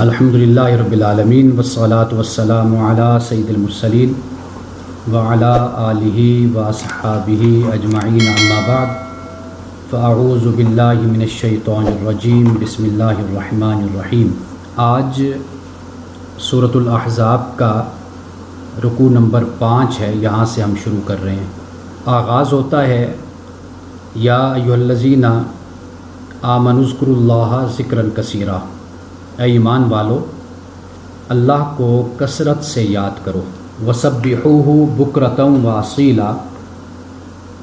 الحمدللہ رب العالمین والصلاة والسلام علی سید المرسلین وعلی آلہ واصحابہ اجمعین اما بعد فاعوذ باللہ من الشیطان الرجیم بسم اللہ الرحمن الرحیم۔ آج سورۃ الاحزاب کا رکوع نمبر 5 ہے، یہاں سے ہم شروع کر رہے ہیں۔ آغاز ہوتا ہے یا ایھا الذین آمنوا اذکروا اللہ ذکرا کثیرا، اے ایمان والو اللہ کو کثرت سے یاد کرو، وسبحوہ بکرۃ واصیلا،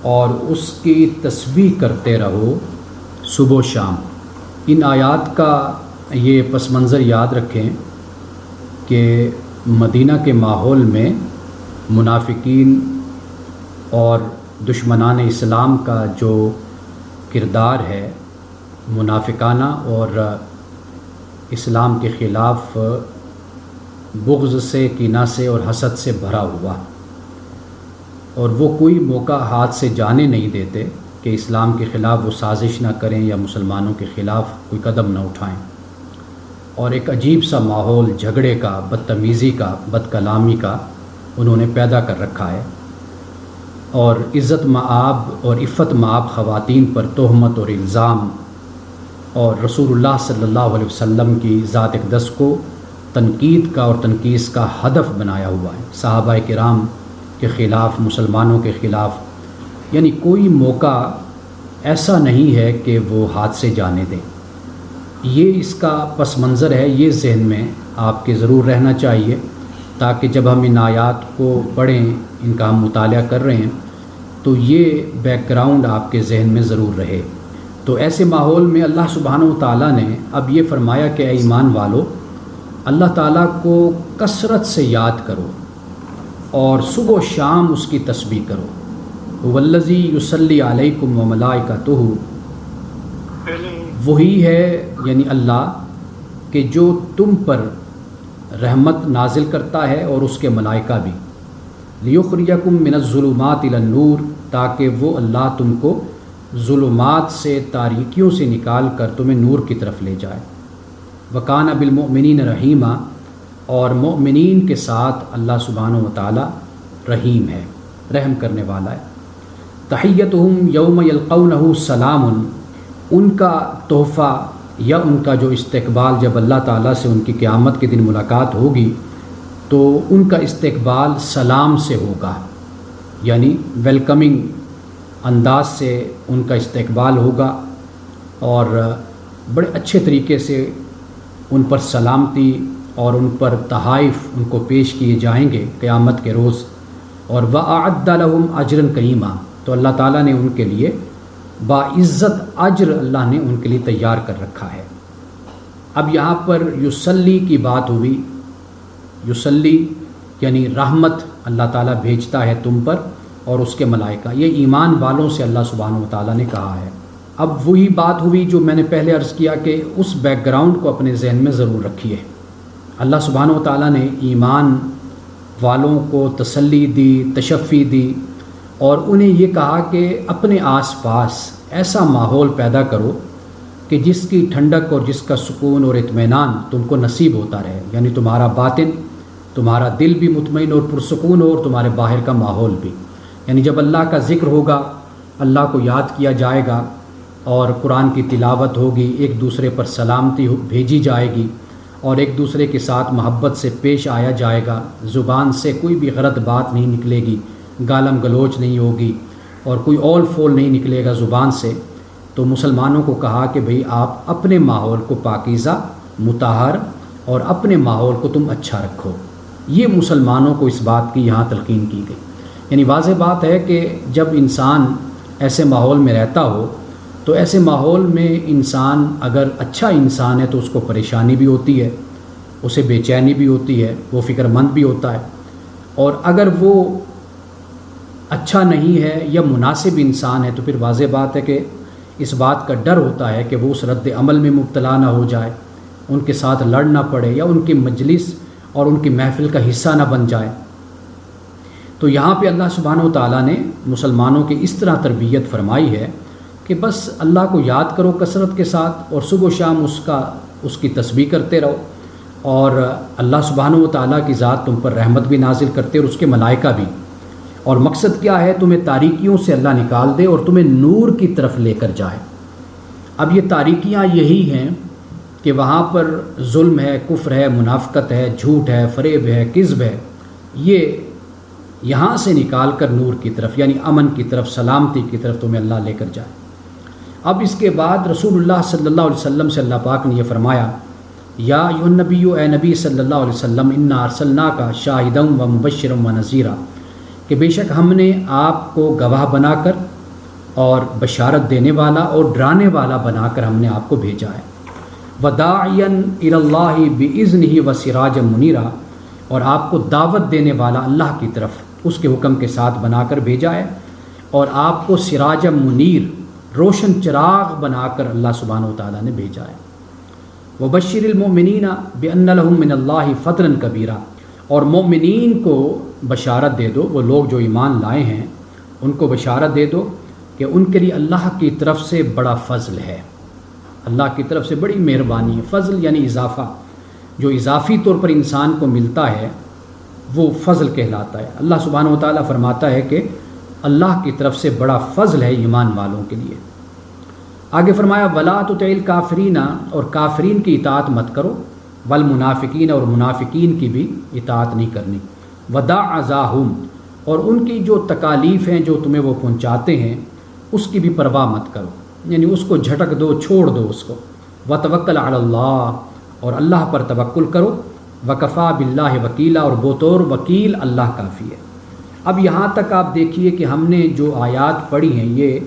اور اس کی تسبیح کرتے رہو صبح و شام۔ ان آیات کا یہ پس منظر یاد رکھیں کہ مدینہ کے ماحول میں منافقین اور دشمنان اسلام کا جو کردار ہے منافقانہ اور اسلام کے خلاف بغض سے، کینہ سے اور حسد سے بھرا ہوا، اور وہ کوئی موقع ہاتھ سے جانے نہیں دیتے کہ اسلام کے خلاف وہ سازش نہ کریں یا مسلمانوں کے خلاف کوئی قدم نہ اٹھائیں، اور ایک عجیب سا ماحول جھگڑے کا، بدتمیزی کا، بد کلامی کا انہوں نے پیدا کر رکھا ہے، اور عزت مآب اور عفت مآب خواتین پر تہمت اور الزام، اور رسول اللہ صلی اللہ علیہ وسلم کی ذات اقدس کو تنقید کا اور تنقیص کا ہدف بنایا ہوا ہے، صحابہ کرام کے خلاف، مسلمانوں کے خلاف، یعنی کوئی موقع ایسا نہیں ہے کہ وہ ہاتھ سے جانے دیں۔ یہ اس کا پس منظر ہے، یہ ذہن میں آپ کے ضرور رہنا چاہیے، تاکہ جب ہم ان آیات کو پڑھیں، ان کا ہم مطالعہ کر رہے ہیں، تو یہ بیک گراؤنڈ آپ کے ذہن میں ضرور رہے۔ تو ایسے ماحول میں اللہ سبحانہ و تعالیٰ نے اب یہ فرمایا کہ اے ایمان والو اللہ تعالیٰ کو کثرت سے یاد کرو اور صبح و شام اس کی تسبیح کرو۔ والذی یصلی علیکم وملائکتہ، وہی ہے یعنی اللہ کہ جو تم پر رحمت نازل کرتا ہے اور اس کے ملائکہ بھی، لیخرجکم من الظلمات الی النور، تاکہ وہ اللہ تم کو ظلمات سے، تاریکیوں سے نکال کر تمہیں نور کی طرف لے جائے۔ وکان بالمؤمنین رحیما، اور مؤمنین کے ساتھ اللہ سبحانہ و تعالی رحیم ہے، رحم کرنے والا ہے۔ تحیتہم یوم یلقونہ سلام، ان کا تحفہ یا ان کا جو استقبال جب اللہ تعالیٰ سے ان کی قیامت کے دن ملاقات ہوگی تو ان کا استقبال سلام سے ہوگا، یعنی ویلکمنگ انداز سے ان کا استقبال ہوگا، اور بڑے اچھے طریقے سے ان پر سلامتی اور ان پر تحائف ان کو پیش کیے جائیں گے قیامت کے روز۔ اور وَأَعَدَّ لَهُمْ أَجْرًا كَرِيمًا، تو اللہ تعالیٰ نے ان کے لیے باعزت اجر اللہ نے ان کے لیے تیار کر رکھا ہے۔ اب یہاں پر یصلی کی بات ہوئی، یصلی یعنی رحمت اللہ تعالیٰ بھیجتا ہے تم پر اور اس کے ملائکہ، یہ ایمان والوں سے اللہ سبحانہ و تعالیٰ نے کہا ہے۔ اب وہی بات ہوئی جو میں نے پہلے عرض کیا کہ اس بیک گراؤنڈ کو اپنے ذہن میں ضرور رکھیے۔ اللہ سبحانہ و تعالیٰ نے ایمان والوں کو تسلی دی، تشفی دی، اور انہیں یہ کہا کہ اپنے آس پاس ایسا ماحول پیدا کرو کہ جس کی ٹھنڈک اور جس کا سکون اور اطمینان تم کو نصیب ہوتا رہے، یعنی تمہارا باطن، تمہارا دل بھی مطمئن اور پرسکون ہو، اور تمہارے باہر کا ماحول بھی، یعنی جب اللہ کا ذکر ہوگا، اللہ کو یاد کیا جائے گا، اور قرآن کی تلاوت ہوگی، ایک دوسرے پر سلامتی بھیجی جائے گی، اور ایک دوسرے کے ساتھ محبت سے پیش آیا جائے گا، زبان سے کوئی بھی غلط بات نہیں نکلے گی، گالم گلوچ نہیں ہوگی، اور کوئی اول فول نہیں نکلے گا زبان سے، تو مسلمانوں کو کہا کہ بھئی آپ اپنے ماحول کو پاکیزہ، مطہر، اور اپنے ماحول کو تم اچھا رکھو۔ یہ مسلمانوں کو اس بات کی یہاں تلقین کی گئی۔ یعنی واضح بات ہے کہ جب انسان ایسے ماحول میں رہتا ہو تو ایسے ماحول میں انسان اگر اچھا انسان ہے تو اس کو پریشانی بھی ہوتی ہے، اسے بے چینی بھی ہوتی ہے، وہ فکر مند بھی ہوتا ہے، اور اگر وہ اچھا نہیں ہے یا مناسب انسان ہے تو پھر واضح بات ہے کہ اس بات کا ڈر ہوتا ہے کہ وہ اس رد عمل میں مبتلا نہ ہو جائے، ان کے ساتھ لڑ نہ پڑے، یا ان کی مجلس اور ان کی محفل کا حصہ نہ بن جائے۔ تو یہاں پہ اللہ سبحانہ و تعالیٰ نے مسلمانوں کی اس طرح تربیت فرمائی ہے کہ بس اللہ کو یاد کرو کثرت کے ساتھ، اور صبح و شام اس کی تسبیح کرتے رہو، اور اللہ سبحانہ و تعالیٰ کی ذات تم پر رحمت بھی نازل کرتے اور اس کے ملائکہ بھی۔ اور مقصد کیا ہے؟ تمہیں تاریکیوں سے اللہ نکال دے اور تمہیں نور کی طرف لے کر جائے۔ اب یہ تاریکیاں یہی ہیں کہ وہاں پر ظلم ہے، کفر ہے، منافقت ہے، جھوٹ ہے، فریب ہے، کذب ہے، یہ یہاں سے نکال کر نور کی طرف یعنی امن کی طرف، سلامتی کی طرف تمہیں اللہ لے کر جائے۔ اب اس کے بعد رسول اللہ صلی اللہ علیہ وسلم سے اللہ پاک نے یہ فرمایا، یا ایھا النبی، اے نبی صلی اللہ علیہ وسلم، انا ارسلناک شاہدا و مبشرا و نذیرا، کہ بے شک ہم نے آپ کو گواہ بنا کر اور بشارت دینے والا اور ڈرانے والا بنا کر ہم نے آپ کو بھیجا ہے، وداعیا الی اللہ باذنہ وسراجا منیرا، اور آپ کو دعوت دینے والا اللہ کی طرف اس کے حکم کے ساتھ بنا کر بھیجا ہے، اور آپ کو سراج منیر، روشن چراغ بنا کر اللہ سبحانہ و تعالیٰ نے بھیجا ہے۔ وبشر المؤمنین بان لهم من اللہ فضلا کبیرا، اور مومنین کو بشارت دے دو، وہ لوگ جو ایمان لائے ہیں ان کو بشارت دے دو کہ ان کے لیے اللہ کی طرف سے بڑا فضل ہے، اللہ کی طرف سے بڑی مہربانی ہے۔ فضل یعنی اضافہ، جو اضافی طور پر انسان کو ملتا ہے وہ فضل کہلاتا ہے۔ اللہ سبحانہ و تعالیٰ فرماتا ہے کہ اللہ کی طرف سے بڑا فضل ہے ایمان والوں کے لیے۔ آگے فرمایا، ولا تطع الکافرین، اور کافرین کی اطاعت مت کرو، والمنافقین، اور منافقین کی بھی اطاعت نہیں کرنی، ودع اذاہم، اور ان کی جو تکالیف ہیں جو تمہیں وہ پہنچاتے ہیں اس کی بھی پرواہ مت کرو، یعنی اس کو جھٹک دو، چھوڑ دو اس کو، وتوکل علی اللہ، اور اللہ پر توکل کرو، وکفا باللہ وکیلا، اور بطور وکیل اللہ کافی ہے۔ اب یہاں تک آپ دیکھیے کہ ہم نے جو آیات پڑھی ہیں، یہ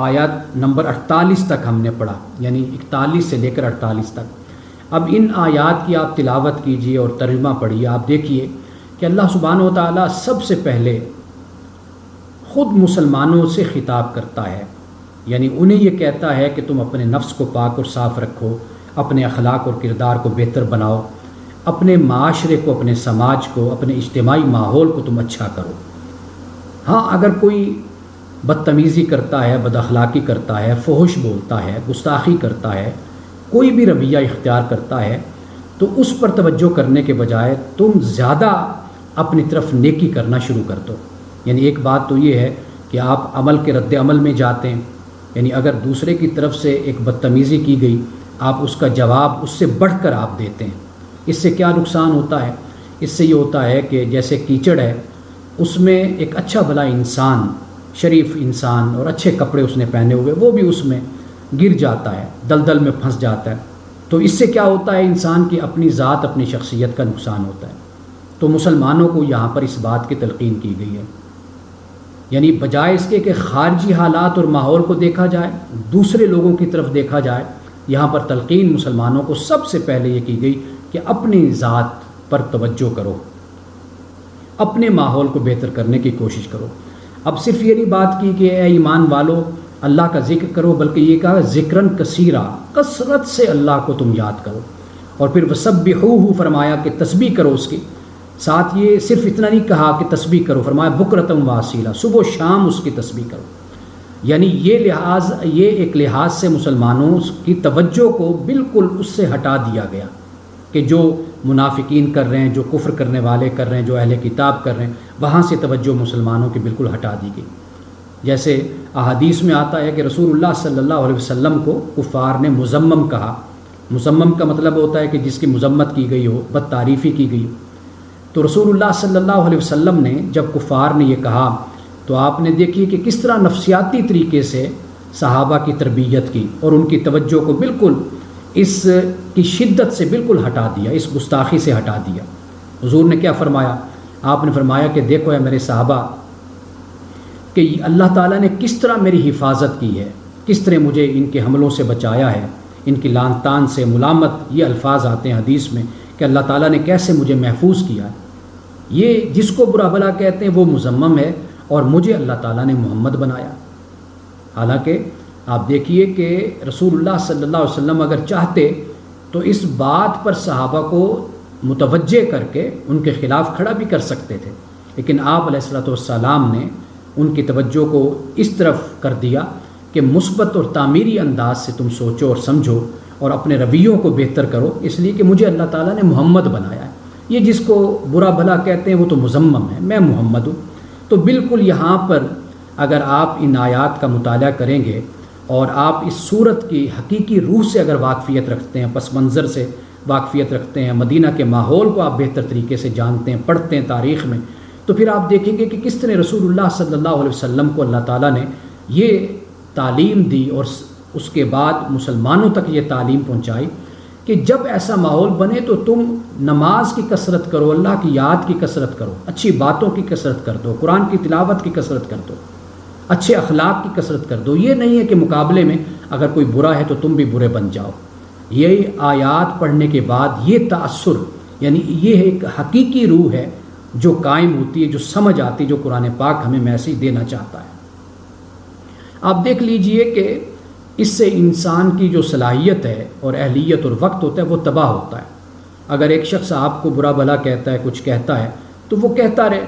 آیات نمبر 48 تک ہم نے پڑھا، یعنی 41 سے لے کر 48 تک۔ اب ان آیات کی آپ تلاوت کیجئے اور ترجمہ پڑھیے، آپ دیکھیے کہ اللہ سبحانہ و تعالیٰ سب سے پہلے خود مسلمانوں سے خطاب کرتا ہے، یعنی انہیں یہ کہتا ہے کہ تم اپنے نفس کو پاک اور صاف رکھو، اپنے اخلاق اور کردار کو بہتر بناؤ، اپنے معاشرے کو، اپنے سماج کو، اپنے اجتماعی ماحول کو تم اچھا کرو۔ ہاں، اگر کوئی بدتمیزی کرتا ہے، بد اخلاقی کرتا ہے، فحش بولتا ہے، گستاخی کرتا ہے، کوئی بھی رویہ اختیار کرتا ہے، تو اس پر توجہ کرنے کے بجائے تم زیادہ اپنی طرف نیکی کرنا شروع کر دو۔ یعنی ایک بات تو یہ ہے کہ آپ عمل کے رد عمل میں جاتے ہیں، یعنی اگر دوسرے کی طرف سے ایک بدتمیزی کی گئی، آپ اس کا جواب اس سے بڑھ کر آپ دیتے ہیں۔ اس سے کیا نقصان ہوتا ہے؟ اس سے یہ ہوتا ہے کہ جیسے کیچڑ ہے، اس میں ایک اچھا بھلا انسان، شریف انسان، اور اچھے کپڑے اس نے پہنے ہوئے، وہ بھی اس میں گر جاتا ہے، دلدل میں پھنس جاتا ہے، تو اس سے کیا ہوتا ہے؟ انسان کی اپنی ذات، اپنی شخصیت کا نقصان ہوتا ہے۔ تو مسلمانوں کو یہاں پر اس بات کی تلقین کی گئی ہے، یعنی بجائے اس کے کہ خارجی حالات اور ماحول کو دیکھا جائے، دوسرے لوگوں کی طرف دیکھا جائے، یہاں پر تلقین مسلمانوں کو سب سے پہلے یہ کی گئی کہ اپنی ذات پر توجہ کرو، اپنے ماحول کو بہتر کرنے کی کوشش کرو۔ اب صرف یہ نہیں بات کی کہ اے ایمان والو اللہ کا ذکر کرو، بلکہ یہ کہا ذکرن کثیرا، کثرت سے اللہ کو تم یاد کرو، اور پھر وسبحوہ فرمایا کہ تسبیح کرو اس کی، ساتھ یہ صرف اتنا نہیں کہا کہ تسبیح کرو، فرمایا بکرتم واسیلا، صبح و شام اس کی تسبیح کرو۔ یعنی یہ ایک لحاظ سے مسلمانوں کی توجہ کو بالکل اس سے ہٹا دیا گیا کہ جو منافقین کر رہے ہیں، جو کفر کرنے والے کر رہے ہیں، جو اہل کتاب کر رہے ہیں، وہاں سے توجہ مسلمانوں کی بالکل ہٹا دی گئی۔ جیسے احادیث میں آتا ہے کہ رسول اللہ صلی اللہ علیہ وسلم کو کفار نے مذمم کہا۔ مذمم کا مطلب ہوتا ہے کہ جس کی مذمت کی گئی ہو، بد تعریفی کی گئی۔ تو رسول اللہ صلی اللہ علیہ وسلم نے جب کفار نے یہ کہا تو آپ نے دیکھی کہ کس طرح نفسیاتی طریقے سے صحابہ کی تربیت کی اور ان کی توجہ کو بالکل اس کی شدت سے بالکل ہٹا دیا، اس گستاخی سے ہٹا دیا۔ حضور نے کیا فرمایا؟ آپ نے فرمایا کہ دیکھو اے میرے صحابہ کہ اللہ تعالیٰ نے کس طرح میری حفاظت کی ہے، کس طرح مجھے ان کے حملوں سے بچایا ہے، ان کی لعن طعن سے، ملامت، یہ الفاظ آتے ہیں حدیث میں کہ اللہ تعالیٰ نے کیسے مجھے محفوظ کیا ہے۔ یہ جس کو برا بھلا کہتے ہیں وہ مذمم ہے، اور مجھے اللہ تعالیٰ نے محمد بنایا۔ حالانکہ آپ دیکھیے کہ رسول اللہ صلی اللہ علیہ وسلم اگر چاہتے تو اس بات پر صحابہ کو متوجہ کر کے ان کے خلاف کھڑا بھی کر سکتے تھے، لیکن آپ علیہ الصلوۃ والسلام نے ان کی توجہ کو اس طرف کر دیا کہ مثبت اور تعمیری انداز سے تم سوچو اور سمجھو اور اپنے رویوں کو بہتر کرو، اس لیے کہ مجھے اللہ تعالیٰ نے محمد بنایا ہے۔ یہ جس کو برا بھلا کہتے ہیں وہ تو مذمم ہے، میں محمد ہوں۔ تو بالکل یہاں پر اگر آپ ان آیات کا مطالعہ کریں گے اور آپ اس صورت کی حقیقی روح سے اگر واقفیت رکھتے ہیں، پس منظر سے واقفیت رکھتے ہیں، مدینہ کے ماحول کو آپ بہتر طریقے سے جانتے ہیں، پڑھتے ہیں تاریخ میں، تو پھر آپ دیکھیں گے کہ کس طرح رسول اللہ صلی اللہ علیہ وسلم کو اللہ تعالیٰ نے یہ تعلیم دی اور اس کے بعد مسلمانوں تک یہ تعلیم پہنچائی کہ جب ایسا ماحول بنے تو تم نماز کی کثرت کرو، اللہ کی یاد کی کثرت کرو، اچھی باتوں کی کثرت کر دو، قرآن کی تلاوت کی کثرت کر دو، اچھے اخلاق کی کثرت کر دو۔ یہ نہیں ہے کہ مقابلے میں اگر کوئی برا ہے تو تم بھی برے بن جاؤ۔ یہ آیات پڑھنے کے بعد یہ تأثر، یعنی یہ ایک حقیقی روح ہے جو قائم ہوتی ہے، جو سمجھ آتی ہے، جو قرآن پاک ہمیں میسیج دینا چاہتا ہے۔ آپ دیکھ لیجئے کہ اس سے انسان کی جو صلاحیت ہے اور اہلیت اور وقت ہوتا ہے وہ تباہ ہوتا ہے۔ اگر ایک شخص آپ کو برا بھلا کہتا ہے، کچھ کہتا ہے، تو وہ کہتا رہے،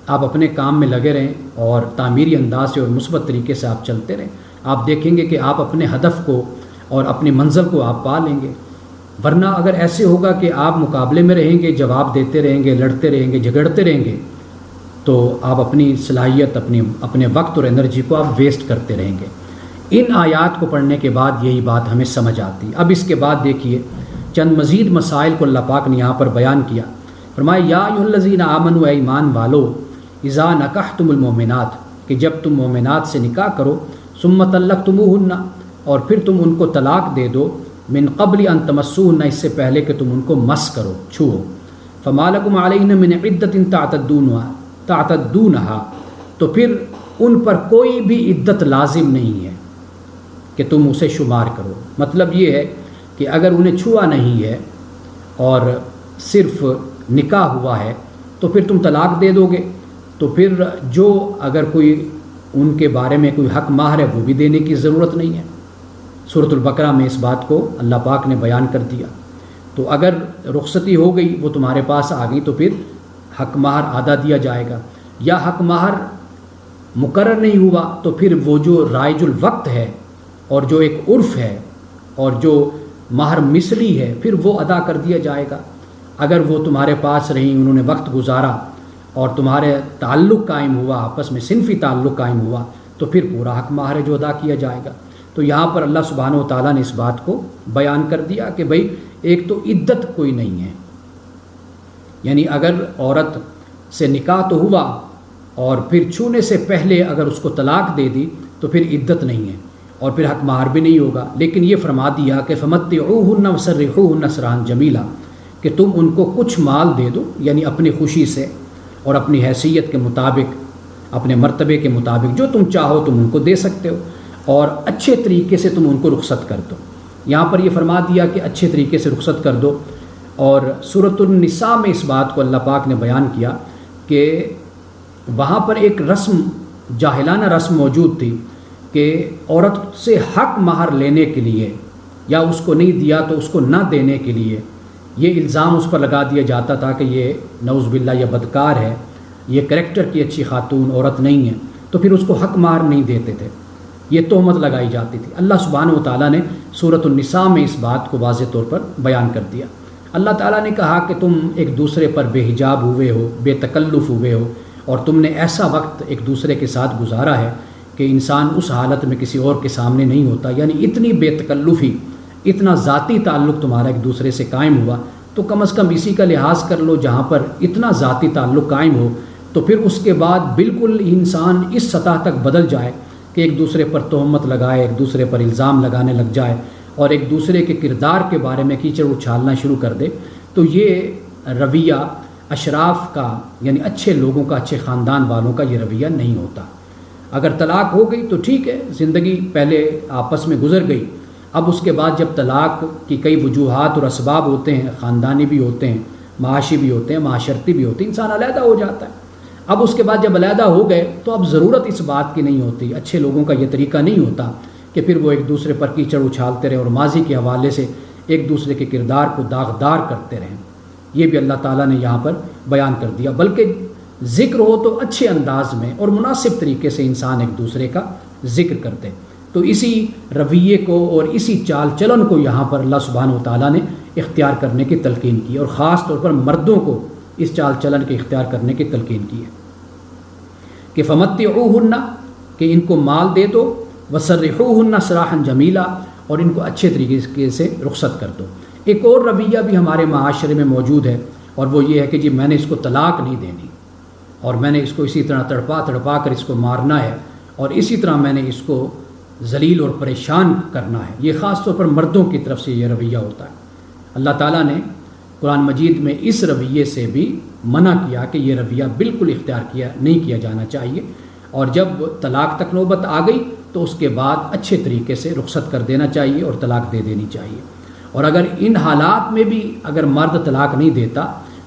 آپ اپنے کام میں لگے رہیں اور تعمیری انداز سے اور مثبت طریقے سے آپ چلتے رہیں، آپ دیکھیں گے کہ آپ اپنے ہدف کو اور اپنی منزل کو آپ پا لیں گے۔ ورنہ اگر ایسے ہوگا کہ آپ مقابلے میں رہیں گے، جواب دیتے رہیں گے، لڑتے رہیں گے، جھگڑتے رہیں گے، تو آپ اپنی صلاحیت، اپنے وقت اور انرجی کو آپ ویسٹ کرتے رہیں گے۔ ان آیات کو پڑھنے کے بعد یہی بات ہمیں سمجھ آتی۔ اب اس کے بعد دیکھیے چند مزید مسائل کو اللہ پاک نے یہاں پر بیان کیا۔ فرمایا یا ایھا الذین آمنوا، اے ایمان والو، اذا نکحتم المؤمنات، کہ جب تم مومنات سے نکاح کرو، ثم طلقتموہن، اور پھر تم ان کو طلاق دے دو، من قبل ان تمسوہن، اس سے پہلے کہ تم ان کو مس کرو، چھوؤ، فما لکم علیہن من عدۃ تعتدونہا، تو پھر ان پر کوئی بھی عدت لازم نہیں ہے کہ تم اسے شمار کرو۔ مطلب یہ ہے کہ اگر انہیں چھوا نہیں ہے اور صرف نکاح ہوا ہے تو پھر تم طلاق دے دو گے، تو پھر جو اگر کوئی ان کے بارے میں کوئی حق مہر ہے وہ بھی دینے کی ضرورت نہیں ہے۔ سورۃ البقرہ میں اس بات کو اللہ پاک نے بیان کر دیا۔ تو اگر رخصتی ہو گئی، وہ تمہارے پاس آ گئی، تو پھر حق مہر آدھا دیا جائے گا، یا حق مہر مقرر نہیں ہوا تو پھر وہ جو رائج الوقت ہے اور جو ایک عرف ہے اور جو مہر مثلی ہے پھر وہ ادا کر دیا جائے گا۔ اگر وہ تمہارے پاس رہیں، انہوں نے وقت گزارا اور تمہارے تعلق قائم ہوا، آپس میں صنفی تعلق قائم ہوا، تو پھر پورا حق مہر جو ادا کیا جائے گا۔ تو یہاں پر اللہ سبحانہ و تعالیٰ نے اس بات کو بیان کر دیا کہ بھئی ایک تو عدت کوئی نہیں ہے، یعنی اگر عورت سے نکاح تو ہوا اور پھر چھونے سے پہلے اگر اس کو طلاق دے دی تو پھر عدت نہیں ہے اور پھر حق مہر بھی نہیں ہوگا۔ لیکن یہ فرما دیا کہ فمتعوہن وسرحوہن سراحا جمیلا، کہ تم ان کو کچھ مال دے دو، یعنی اپنی خوشی سے اور اپنی حیثیت کے مطابق، اپنے مرتبے کے مطابق جو تم چاہو تم ان کو دے سکتے ہو، اور اچھے طریقے سے تم ان کو رخصت کر دو۔ یہاں پر یہ فرما دیا کہ اچھے طریقے سے رخصت کر دو۔ اور سورۃ النساء میں اس بات کو اللہ پاک نے بیان کیا کہ وہاں پر ایک رسم، جاہلانہ رسم موجود تھی کہ عورت سے حق مہر لینے کے لیے یا اس کو نہیں دیا تو اس کو نہ دینے کے لیے یہ الزام اس پر لگا دیا جاتا تھا کہ یہ نعوذ باللہ یہ بدکار ہے، یہ کریکٹر کی اچھی خاتون عورت نہیں ہے، تو پھر اس کو حق مہر نہیں دیتے تھے، یہ تہمت لگائی جاتی تھی۔ اللہ سبحانہ و تعالیٰ نے سورۃ النساء میں اس بات کو واضح طور پر بیان کر دیا۔ اللہ تعالیٰ نے کہا کہ تم ایک دوسرے پر بے حجاب ہوئے ہو، بے تکلف ہوئے ہو، اور تم نے ایسا وقت ایک دوسرے کے ساتھ گزارا ہے کہ انسان اس حالت میں کسی اور کے سامنے نہیں ہوتا، یعنی اتنی بے تکلفی، اتنا ذاتی تعلق تمہارا ایک دوسرے سے قائم ہوا، تو کم از کم اسی کا لحاظ کر لو۔ جہاں پر اتنا ذاتی تعلق قائم ہو تو پھر اس کے بعد بالکل انسان اس سطح تک بدل جائے کہ ایک دوسرے پر تہمت لگائے، ایک دوسرے پر الزام لگانے لگ جائے اور ایک دوسرے کے کردار کے بارے میں کیچڑ اچھالنا شروع کر دے، تو یہ رویہ اشراف کا، یعنی اچھے لوگوں کا، اچھے خاندان والوں کا یہ رویہ نہیں ہوتا۔ اگر طلاق ہو گئی تو ٹھیک ہے، زندگی پہلے آپس میں گزر گئی، اب اس کے بعد جب طلاق کی کئی وجوہات اور اسباب ہوتے ہیں، خاندانی بھی ہوتے ہیں، معاشی بھی ہوتے ہیں، معاشرتی بھی ہوتے ہیں، انسان علیحدہ ہو جاتا ہے۔ اب اس کے بعد جب علیحدہ ہو گئے تو اب ضرورت اس بات کی نہیں ہوتی، اچھے لوگوں کا یہ طریقہ نہیں ہوتا کہ پھر وہ ایک دوسرے پر کیچڑ اچھالتے رہیں اور ماضی کے حوالے سے ایک دوسرے کے کردار کو داغدار کرتے رہیں۔ یہ بھی اللہ تعالیٰ نے یہاں پر بیان کر دیا، بلکہ ذکر ہو تو اچھے انداز میں اور مناسب طریقے سے انسان ایک دوسرے کا ذکر کرتے۔ تو اسی رویے کو اور اسی چال چلن کو یہاں پر اللہ سبحانہ و تعالیٰ نے اختیار کرنے کی تلقین کی، اور خاص طور پر مردوں کو اس چال چلن کے اختیار کرنے کی تلقین کی ہے کہ فمتعوہن، کہ ان کو مال دے دو، وسرحوہن سراحا جمیلا، اور ان کو اچھے طریقے سے رخصت کر دو۔ ایک اور رویہ بھی ہمارے معاشرے میں موجود ہے، اور وہ یہ ہے کہ جی میں نے اس کو طلاق نہیں دینی، اور میں نے اس کو اسی طرح تڑپا کر اس کو مارنا ہے، اور اسی طرح میں نے اس کو ذلیل اور پریشان کرنا ہے۔ یہ خاص طور پر مردوں کی طرف سے یہ رویہ ہوتا ہے۔ اللہ تعالیٰ نے قرآن مجید میں اس رویے سے بھی منع کیا کہ یہ رویہ بالکل اختیار نہیں کیا جانا چاہیے، اور جب طلاق تک نوبت آ گئی تو اس کے بعد اچھے طریقے سے رخصت کر دینا چاہیے اور طلاق دے دینی چاہیے۔ اور اگر ان حالات میں بھی اگر مرد طلاق نہیں دیتا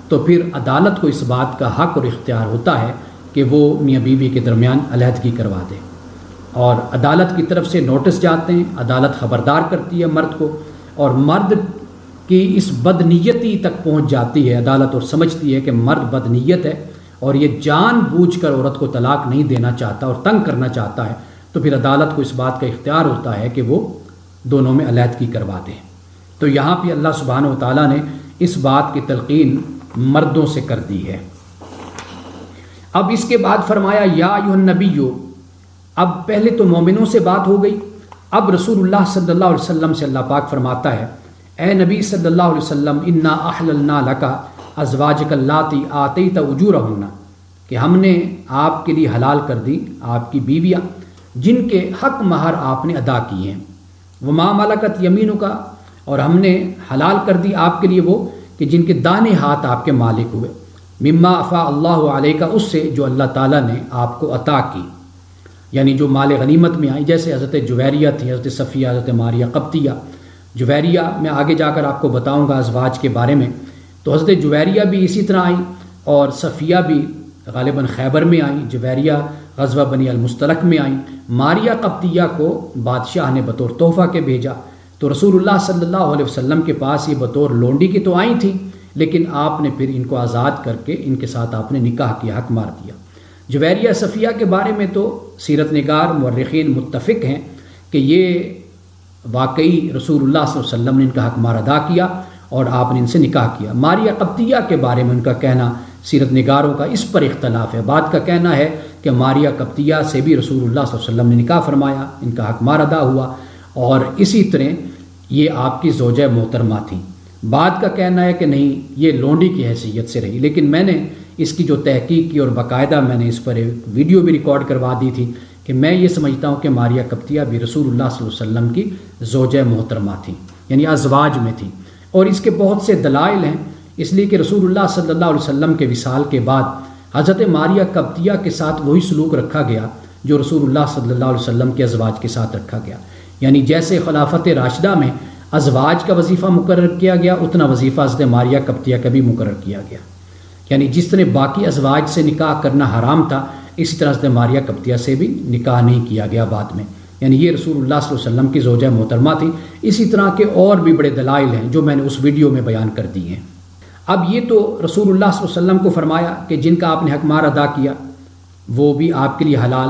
تو پھر عدالت کو اس بات کا حق اور اختیار ہوتا ہے کہ وہ میاں بیوی کے درمیان علیحدگی کروا دے، اور عدالت کی طرف سے نوٹس جاتے ہیں، عدالت خبردار کرتی ہے مرد کو، اور مرد کی اس بدنیتی تک پہنچ جاتی ہے عدالت، اور سمجھتی ہے کہ مرد بدنیت ہے اور یہ جان بوجھ کر عورت کو طلاق نہیں دینا چاہتا اور تنگ کرنا چاہتا ہے، تو پھر عدالت کو اس بات کا اختیار ہوتا ہے کہ وہ دونوں میں علیحدگی کروا دے۔ تو یہاں پہ اللہ سبحانہ و تعالیٰ نے اس بات کی تلقین مردوں سے کر دی ہے۔ اب اس کے بعد فرمایا یا ایھا النبی، اب پہلے تو مومنوں سے بات ہو گئی، اب رسول اللہ صلی اللہ علیہ وسلم سے اللہ پاک فرماتا ہے اے نبی صلی اللہ علیہ وسلم انا احللنا لک ازواجک اللاتی آتیت اجورہن، کہ ہم نے آپ کے لیے حلال کر دی آپ کی بیویاں جن کے حق مہر آپ نے ادا کیے ہیں، وما ملکت یمینک، اور ہم نے حلال کر دی آپ کے لیے وہ کہ جن کے دانے ہاتھ آپ کے مالک ہوئے، مما افاء اللہ علیہ، اس سے جو اللہ تعالیٰ نے آپ کو عطا کی، یعنی جو مال غنیمت میں آئی، جیسے حضرت جویریہ تھی، حضرت صفیہ، حضرت ماریہ قبطیہ۔ جویریہ میں آگے جا کر آپ کو بتاؤں گا ازواج کے بارے میں، تو حضرت جویریہ بھی اسی طرح آئیں، اور صفیہ بھی غالباً خیبر میں آئیں، جویریہ غزوہ بنی المستلق میں آئیں۔ ماریہ قبطیہ کو بادشاہ نے بطور تحفہ کے بھیجا، تو رسول اللہ صلی اللہ علیہ وسلم کے پاس یہ بطور لونڈی کی تو آئی تھیں، لیکن آپ نے پھر ان کو آزاد کر کے ان کے ساتھ آپ نے نکاح کیا، حق مار دیا۔ جویریہ صفیہ کے بارے میں تو سیرت نگار مورخین متفق ہیں کہ یہ واقعی رسول اللہ صلی اللہ علیہ وسلم نے ان کا حق مار ادا کیا اور آپ نے ان سے نکاح کیا۔ ماریہ قبطیہ کے بارے میں ان کا کہنا، سیرت نگاروں کا اس پر اختلاف ہے۔ بعد کا کہنا ہے کہ ماریہ قبطیہ سے بھی رسول اللہ صلی اللہ علیہ وسلم نے نکاح فرمایا، ان کا حق مار ادا ہوا، اور اسی طرح یہ آپ کی زوجہ محترمہ تھیں۔ بعد کا کہنا ہے کہ نہیں، یہ لونڈی کی حیثیت سے رہی، لیکن میں نے اس کی جو تحقیق کی اور باقاعدہ میں نے اس پر ایک ویڈیو بھی ریکارڈ کروا دی تھی کہ میں یہ سمجھتا ہوں کہ ماریہ قبطیہ بھی رسول اللہ صلی اللہ علیہ وسلم کی زوجہ محترمہ تھیں، یعنی ازواج میں تھیں، اور اس کے بہت سے دلائل ہیں، اس لیے کہ رسول اللہ صلی اللہ علیہ وسلم کے وصال کے بعد حضرت ماریہ قبطیہ کے ساتھ وہی سلوک رکھا گیا جو رسول اللہ صلی اللہ علیہ وسلم کے ازواج کے ساتھ رکھا گیا، یعنی جیسے خلافت راشدہ میں ازواج کا وظیفہ مقرر کیا گیا، اتنا وظیفہ حضرت ماریہ قبطیہ کا بھی مقرر کیا گیا، یعنی جس طرح باقی ازواج سے نکاح کرنا حرام تھا، اسی طرح حضرت ماریہ قبطیہ سے بھی نکاح نہیں کیا گیا بعد میں، یعنی یہ رسول اللہ صلی اللہ علیہ وسلم کی زوجہ محترمہ تھی۔ اسی طرح کے اور بھی بڑے دلائل ہیں جو میں نے اس ویڈیو میں بیان کر دی ہیں۔ اب یہ تو رسول اللہ صلی اللہ علیہ وسلم کو فرمایا کہ جن کا آپ نے حق مار ادا کیا وہ بھی آپ کے لیے حلال،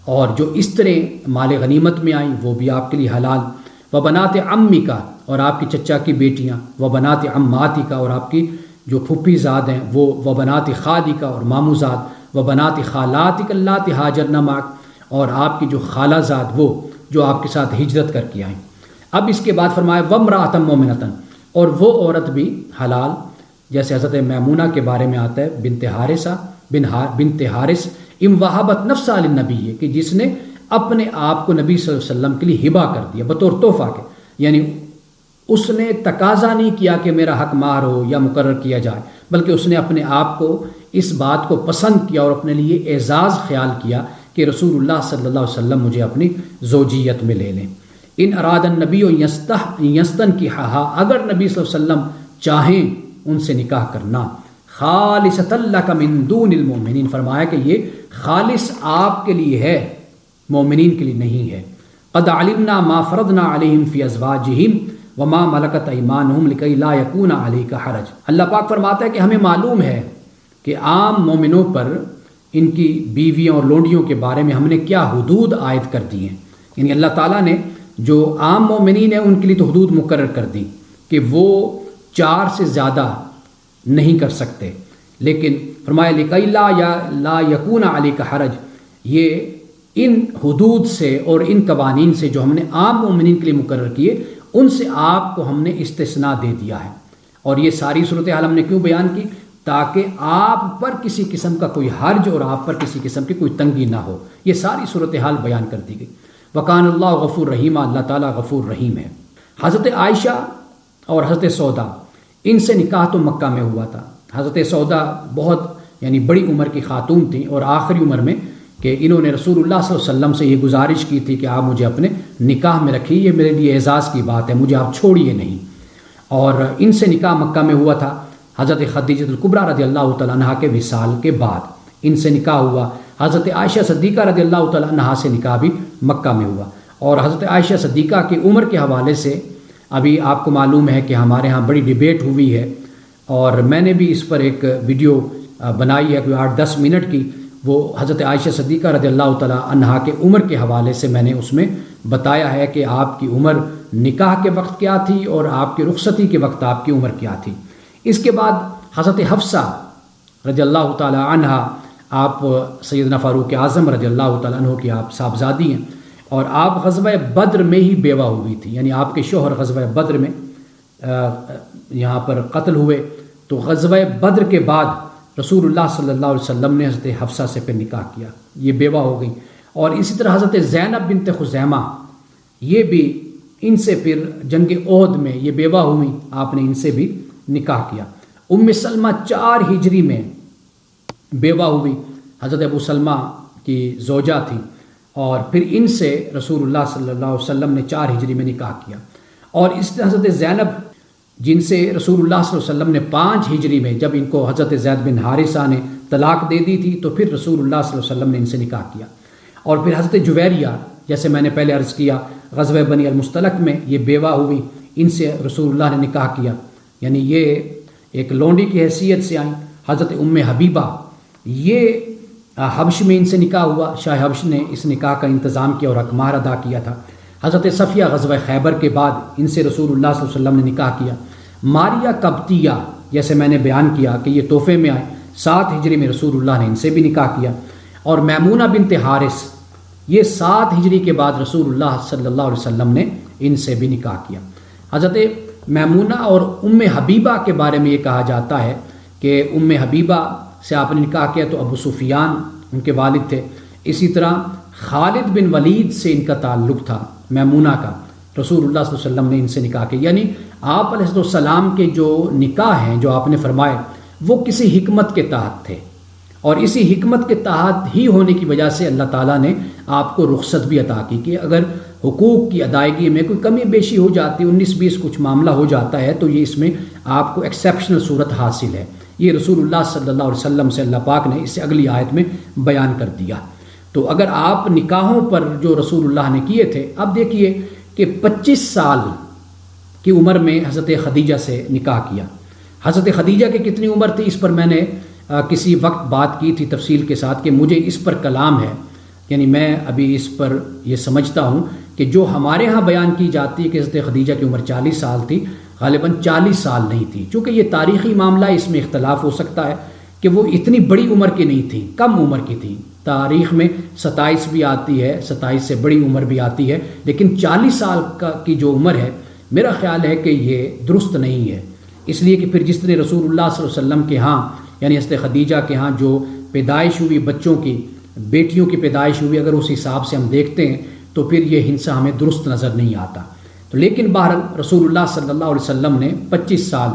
اور جو اس طرح مال غنیمت میں آئیں وہ بھی آپ کے لیے حلال، و بنات عمی کا، اور آپ کی چچا کی بیٹیاں، و بنات عماتی کا، اور آپ کی جو پھپھی زاد ہیں وہ، و بنات خالی کا، اور مامو زاد، و بنات خالاتی کلاتی ہاجرنا معک، اور آپ کی جو خالہ زاد وہ جو آپ کے ساتھ ہجرت کر کے آئیں۔ اب اس کے بعد فرمایا وامرأۃ مومنۃ، اور وہ عورت بھی حلال، جیسے حضرت میمونہ کے بارے میں آتا ہے بنت حارث ام وہبت نفسہا للنبی، کہ جس نے اپنے آپ کو نبی صلی اللہ علیہ وسلم کے لیے ہبہ کر دیا بطور تحفہ کے، یعنی اس نے تقاضا نہیں کیا کہ میرا حق مہر ہو یا مقرر کیا جائے، بلکہ اس نے اپنے آپ کو اس بات کو پسند کیا اور اپنے لیے اعزاز خیال کیا کہ رسول اللہ صلی اللہ علیہ وسلم مجھے اپنی زوجیت میں لے لیں۔ ان اراد النبی یستنکحھا، اگر نبی صلی اللہ علیہ وسلم چاہیں ان سے نکاح کرنا، خالصۃ لک من دون المؤمنین، فرمایا کہ یہ خالص آپ کے لیے ہے، مومنین کے لیے نہیں ہے۔ قد علمنا ما فرضنا علیہم فی ازواجہم وما ملکت ایمانہم لکی لا یکون علیک حرج۔ اللہ پاک فرماتا ہے کہ ہمیں معلوم ہے کہ عام مومنوں پر ان کی بیویوں اور لونڈیوں کے بارے میں ہم نے کیا حدود عائد کر دی ہیں، یعنی اللہ تعالیٰ نے جو عام مومنین ہیں ان کے لیے تو حدود مقرر کر دی کہ وہ 4 سے زیادہ نہیں کر سکتے، لیکن فرمایا لِكَيْ لَا يَكُونَ عَلَيْكَ حَرَجٌ، یہ ان حدود سے اور ان قوانین سے جو ہم نے عام مومنین کے لیے مقرر کیے ان سے آپ کو ہم نے استثناء دے دیا ہے۔ اور یہ ساری صورتحال ہم نے کیوں بیان کی؟ تاکہ آپ پر کسی قسم کا کوئی حرج اور آپ پر کسی قسم کی کوئی تنگی نہ ہو، یہ ساری صورتحال بیان کر دی گئی۔ وَقَانَ اللَّهُ غَفُورٌ رَحِيمًا، اللہ تعالیٰ غفور رحیم ہے۔ حضرت عائشہ اور حضرت سودا، ان سے نکاح تو مکہ میں ہوا تھا۔ حضرت سودا بہت یعنی بڑی عمر کی خاتون تھیں اور آخری عمر میں کہ انہوں نے رسول اللہ صلی اللہ علیہ وسلم سے یہ گزارش کی تھی کہ آپ مجھے اپنے نکاح میں رکھیے، یہ میرے لیے اعزاز کی بات ہے، مجھے آپ چھوڑیے نہیں۔ اور ان سے نکاح مکہ میں ہوا تھا۔ حضرت خدیجہ الکبریٰ رضی اللہ تعالیٰ عنہ کے وصال کے بعد ان سے نکاح ہوا۔ حضرت عائشہ صدیقہ رضی اللہ تعالیٰ عنہ سے نکاح بھی مکہ میں ہوا۔ اور حضرت عائشہ صدیقہ کی عمر کے حوالے سے ابھی آپ کو معلوم ہے کہ ہمارے ہاں بڑی ڈیبیٹ ہوئی ہے، اور میں نے بھی اس پر ایک ویڈیو بنائی ہے کوئی 8-10 منٹ کی، وہ حضرت عائشہ صدیقہ رضی اللہ تعالیٰ عنہ کے عمر کے حوالے سے میں نے اس میں بتایا ہے کہ آپ کی عمر نکاح کے وقت کیا تھی اور آپ کی رخصتی کے وقت آپ کی عمر کیا تھی۔ اس کے بعد حضرت حفصہ رضی اللہ تعالیٰ عنہ، آپ سیدنا فاروق اعظم رضی اللہ تعالیٰ عنہ کی آپ صاحبزادی ہیں، اور آپ غزوہ بدر میں ہی بیوہ ہوئی تھی، یعنی آپ کے شوہر غزوہ بدر میں یہاں پر قتل ہوئے، تو غزوہ بدر کے بعد رسول اللہ صلی اللہ علیہ وسلم نے حضرت حفصہ سے پھر نکاح کیا، یہ بیوہ ہو گئی۔ اور اسی طرح حضرت زینب بنت خزیمہ، یہ بھی ان سے پھر جنگ احد میں یہ بیوہ ہوئی، آپ نے ان سے بھی نکاح کیا۔ ام سلمہ 4 ہجری میں بیوہ ہوئی، حضرت ابو سلمہ کی زوجہ تھی، اور پھر ان سے رسول اللہ صلی اللہ علیہ وسلم نے 4 ہجری میں نکاح کیا۔ اور اس طرح حضرت زینب جن سے رسول اللہ صلی اللہ علیہ وسلم نے 5 ہجری میں جب ان کو حضرت زید بن حارثہ نے طلاق دے دی تھی تو پھر رسول اللہ صلی اللہ علیہ وسلم نے ان سے نکاح کیا۔ اور پھر حضرت جویریہ، جیسے میں نے پہلے عرض کیا، غزوہ بنی المصطلق میں یہ بیوہ ہوئی، ان سے رسول اللہ نے نکاح کیا، یعنی یہ ایک لونڈی کی حیثیت سے آئیں۔ حضرت ام حبیبہ، یہ حبش میں ان سے نکاح ہوا، شاہ حبش نے اس نکاح کا انتظام کیا اور حق مہر ادا کیا تھا۔ حضرت صفیہ غزوہ خیبر کے بعد ان سے رسول اللہ صلی اللہ علیہ وسلم نے نکاح کیا۔ ماریہ قبطیہ، جیسے میں نے بیان کیا کہ یہ تحفے میں آئے، 7 ہجری میں رسول اللہ نے ان سے بھی نکاح کیا۔ اور میمونہ بنت حارث، یہ 7 ہجری کے بعد رسول اللہ صلی اللہ علیہ وسلم نے ان سے بھی نکاح کیا۔ حضرت میمونہ اور ام حبیبہ کے بارے میں یہ کہا جاتا ہے کہ ام حبیبہ سے آپ نے نکاح کیا تو ابو سفیان ان کے والد تھے۔ اسی طرح خالد بن ولید سے ان کا تعلق تھا، میمونہ کا، رسول اللہ صلی اللہ علیہ وسلم نے ان سے نکاح کیا۔ یعنی آپ علیہ السلام کے جو نکاح ہیں جو آپ نے فرمائے وہ کسی حکمت کے تحت تھے، اور اسی حکمت کے تحت ہی ہونے کی وجہ سے اللہ تعالیٰ نے آپ کو رخصت بھی عطا کی کہ اگر حقوق کی ادائیگی میں کوئی کمی بیشی ہو جاتی، 19-20 کچھ معاملہ ہو جاتا ہے تو یہ اس میں آپ کو ایکسیپشنل صورت حاصل ہے۔ یہ رسول اللہ صلی اللہ علیہ وسلم سے اللہ پاک نے اس سے اگلی آیت میں بیان کر دیا۔ تو اگر آپ نکاحوں پر جو رسول اللہ نے کیے تھے، اب دیکھیے کہ 25 سال کی عمر میں حضرت خدیجہ سے نکاح کیا۔ حضرت خدیجہ کی کتنی عمر تھی اس پر میں نے کسی وقت بات کی تھی تفصیل کے ساتھ کہ مجھے اس پر کلام ہے، یعنی میں ابھی اس پر یہ سمجھتا ہوں کہ جو ہمارے ہاں بیان کی جاتی ہے کہ حضرت خدیجہ کی عمر 40 سال تھی، غالباً 40 سال نہیں تھی، چونکہ یہ تاریخی معاملہ ہے، اس میں اختلاف ہو سکتا ہے کہ وہ اتنی بڑی عمر کی نہیں تھی، کم عمر کی تھی۔ تاریخ میں 27 بھی آتی ہے، 27 سے بڑی عمر بھی آتی ہے، لیکن 40 سال کی جو عمر ہے میرا خیال ہے کہ یہ درست نہیں ہے، اس لیے کہ پھر جس طرح رسول اللہ صلی اللہ علیہ وسلم کے ہاں یعنی حضرت خدیجہ کے ہاں جو پیدائش ہوئی بچوں کی، بیٹیوں کی پیدائش ہوئی، اگر اس حساب سے ہم دیکھتے ہیں تو پھر یہ ہنسا ہمیں درست نظر نہیں آتا۔ تو لیکن بہرحال رسول اللہ صلی اللہ علیہ وسلم نے 25 سال